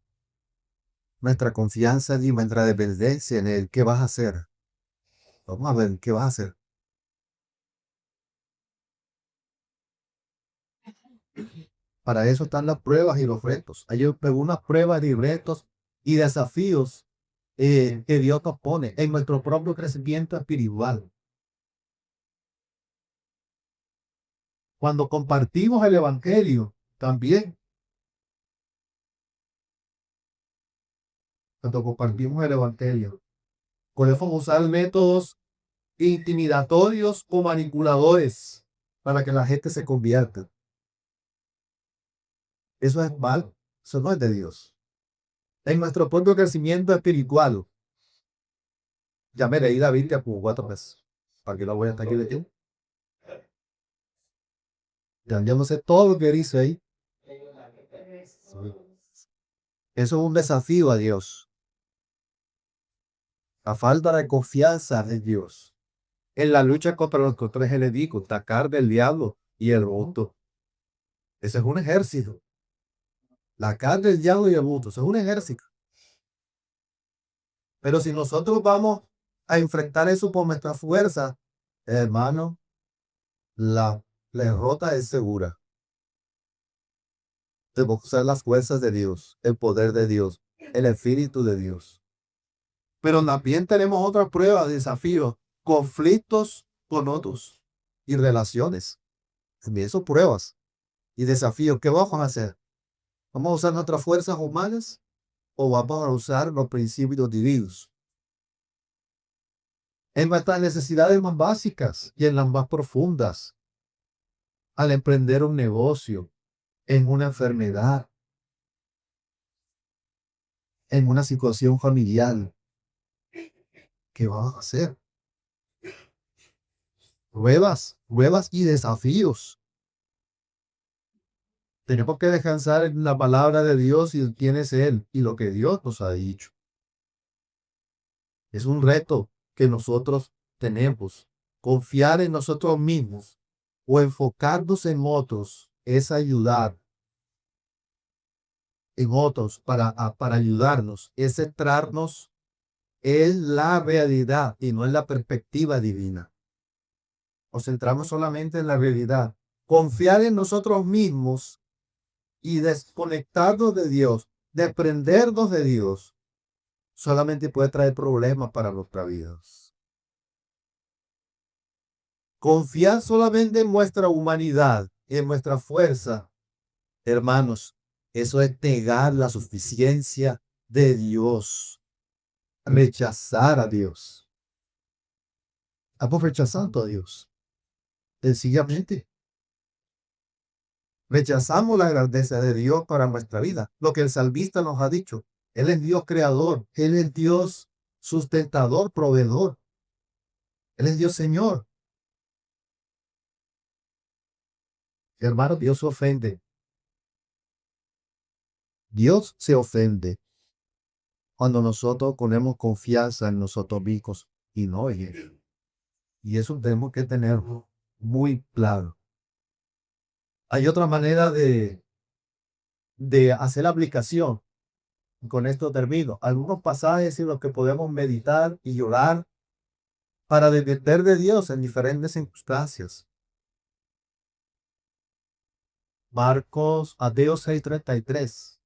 nuestra confianza y nuestra dependencia en Él. ¿Qué vas a hacer? Vamos a ver, ¿qué vas a hacer? Para eso están las pruebas y los retos. Hay unas pruebas y retos y desafíos que Dios nos pone en nuestro propio crecimiento espiritual. Cuando compartimos el Evangelio, también. Cuando compartimos el Evangelio, podemos usar métodos intimidatorios o manipuladores para que la gente se convierta. Eso es mal. Eso no es de Dios. En nuestro propio crecimiento espiritual, ya me leí la Biblia como 4 veces. ¿Para qué la voy a estar aquí de tiempo? Ya no sé todo lo que dice ahí. Eso es un desafío a Dios. La falta de confianza en Dios. En la lucha contra los controles enemigos, atacar del diablo y el voto. Ese es un ejército. La carne del diablo y el voto. Eso es un ejército. Pero si nosotros vamos a enfrentar eso por nuestra fuerza, hermano, la derrota es segura. Debemos usar las fuerzas de Dios, el poder de Dios, el espíritu de Dios. Pero también tenemos otras pruebas, desafíos, conflictos con otros y relaciones. También son pruebas y desafíos. ¿Qué vamos a hacer? ¿Vamos a usar nuestras fuerzas humanas o vamos a usar los principios divinos? En nuestras necesidades más básicas y en las más profundas, al emprender un negocio, en una enfermedad, en una situación familiar, ¿qué vamos a hacer? Pruebas y desafíos. Tenemos que descansar en la palabra de Dios y quién es Él y lo que Dios nos ha dicho. Es un reto que nosotros tenemos. Confiar en nosotros mismos o enfocarnos en otros es ayudar en otros para ayudarnos, es centrarnos en la realidad y no en la perspectiva divina. Nos centramos solamente en la realidad. Confiar en nosotros mismos y desconectarnos de Dios, desprendernos de Dios, solamente puede traer problemas para nuestra vida. Confiar solamente en nuestra humanidad, en nuestra fuerza, hermanos, eso es negar la suficiencia de Dios, rechazar a Dios. Estamos rechazando a Dios. Sencillamente. Rechazamos la grandeza de Dios para nuestra vida. Lo que el salmista nos ha dicho. Él es Dios creador. Él es Dios sustentador, proveedor. Él es Dios Señor. Hermano, Dios se ofende. Dios se ofende cuando nosotros ponemos confianza en nosotros mismos y no en Él. Y eso tenemos que tener muy claro. Hay otra manera de de hacer la aplicación. Y con esto termino. Algunos pasajes en los que podemos meditar y llorar para depender de Dios en diferentes circunstancias. Mateo 6:33.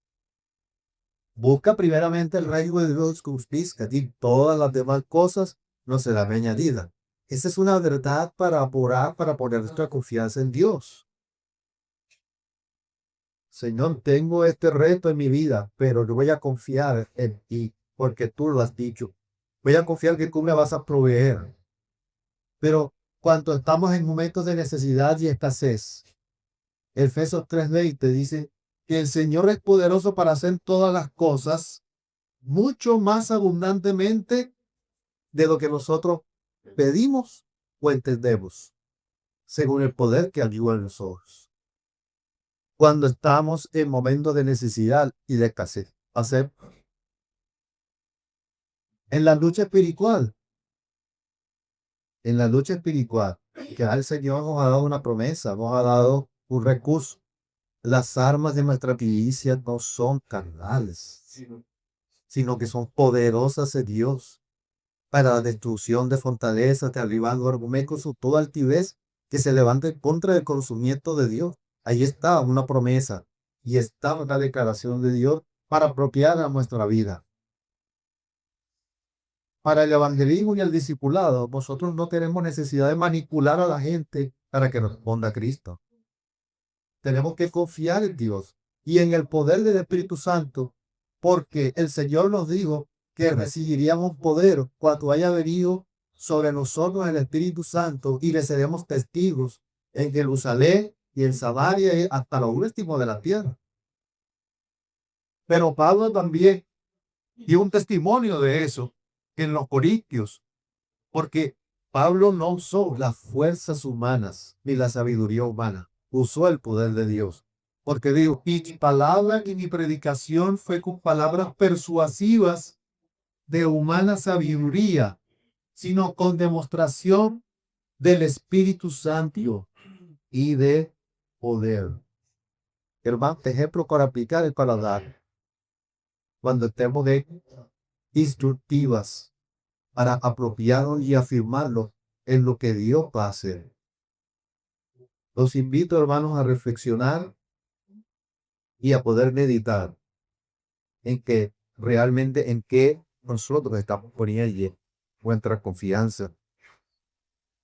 Busca primeramente el reino de Dios con justicia y todas las demás cosas no serán añadidas. Esa es una verdad para orar, para poner nuestra confianza en Dios. Señor, tengo este reto en mi vida, pero yo voy a confiar en ti, porque tú lo has dicho. Voy a confiar que tú me vas a proveer. Pero cuando estamos en momentos de necesidad y escasez, Efesios 3:20 dice que el Señor es poderoso para hacer todas las cosas mucho más abundantemente de lo que nosotros pedimos o entendemos, según el poder que actúa en nosotros. Cuando estamos en momentos de necesidad y de escasez, en la lucha espiritual, que el Señor nos ha dado una promesa, nos ha dado un recurso. Las armas de nuestra milicia no son carnales, sino que son poderosas en Dios para la destrucción de fortalezas, derribando argumentos o toda altivez que se levante en contra del conocimiento de Dios. Ahí está una promesa y está una declaración de Dios para apropiar a nuestra vida. Para el evangelismo y el discipulado, nosotros no tenemos necesidad de manipular a la gente para que responda a Cristo. Tenemos que confiar en Dios y en el poder del Espíritu Santo, porque el Señor nos dijo que recibiríamos poder cuando haya venido sobre nosotros el Espíritu Santo y le seremos testigos en Jerusalén y en Samaria y hasta lo último de la tierra. Pero Pablo también dio un testimonio de eso en los Corintios, porque Pablo no usó las fuerzas humanas ni la sabiduría humana, usó el poder de Dios. Porque dijo, y mi palabra y mi predicación fue con palabras persuasivas de humana sabiduría, sino con demostración del Espíritu Santo y de poder. Hermano, ejemplo para aplicar y para dar. Cuando estemos de instructivas para apropiarnos y afirmarlo en lo que Dios va a hacer. Los invito, hermanos, a reflexionar y a poder meditar en que realmente en qué nosotros estamos poniendo nuestra confianza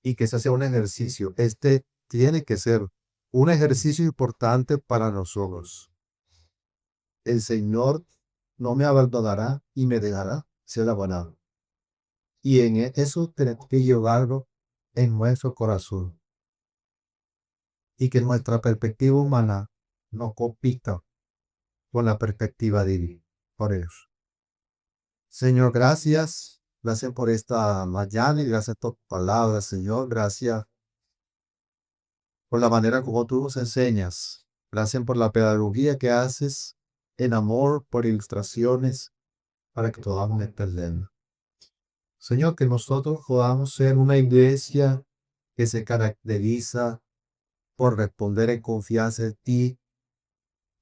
y que ese sea un ejercicio. Este tiene que ser un ejercicio importante para nosotros. El Señor no me abandonará y me dejará ser abandonado. Y en eso tenemos que llevarlo en nuestro corazón. Y que nuestra perspectiva humana no compita con la perspectiva divina. Por eso. Señor, gracias. Gracias por esta mañana y gracias por tu palabra, Señor. Gracias por la manera como tú nos enseñas. Gracias por la pedagogía que haces en amor, por ilustraciones, para que podamos entender. Señor, que nosotros podamos ser una iglesia que se caracteriza por responder en confianza en ti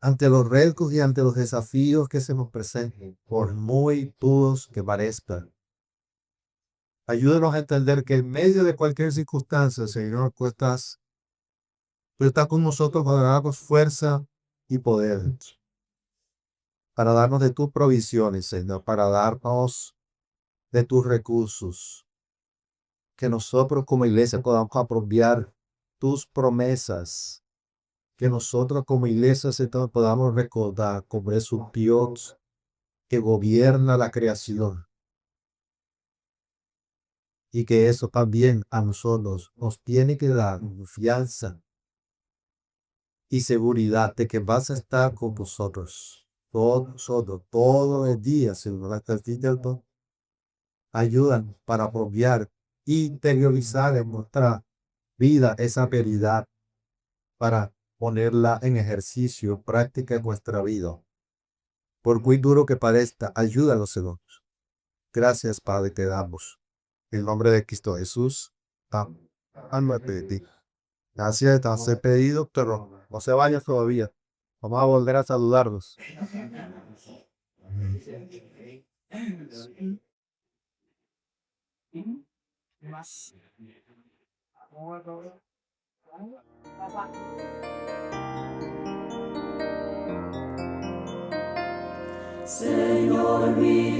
ante los retos y ante los desafíos que se nos presenten, por muy duros que parezcan. Ayúdanos a entender que en medio de cualquier circunstancia, Señor, tú estás con nosotros para darnos fuerza y poder, para darnos de tus provisiones, Señor, para darnos de tus recursos, que nosotros como iglesia podamos apropiar tus promesas, que nosotros como iglesia, Señor, podamos recordar como es un Dios que gobierna la creación. Y que eso también a nosotros nos tiene que dar confianza y seguridad de que vas a estar con nosotros. Todo el día, Señor, hasta el fin del mundo. Ayudan para apropiar, interiorizar en nuestra vida esa verdad para ponerla en ejercicio, práctica en nuestra vida. Por muy duro que parezca, ayúdanos, Señor. Gracias, Padre, te damos. En el nombre de Cristo Jesús. Amén. Gracias, te has pedido, pero no se vaya todavía. Vamos a volver a saludarlos.
Señor mío.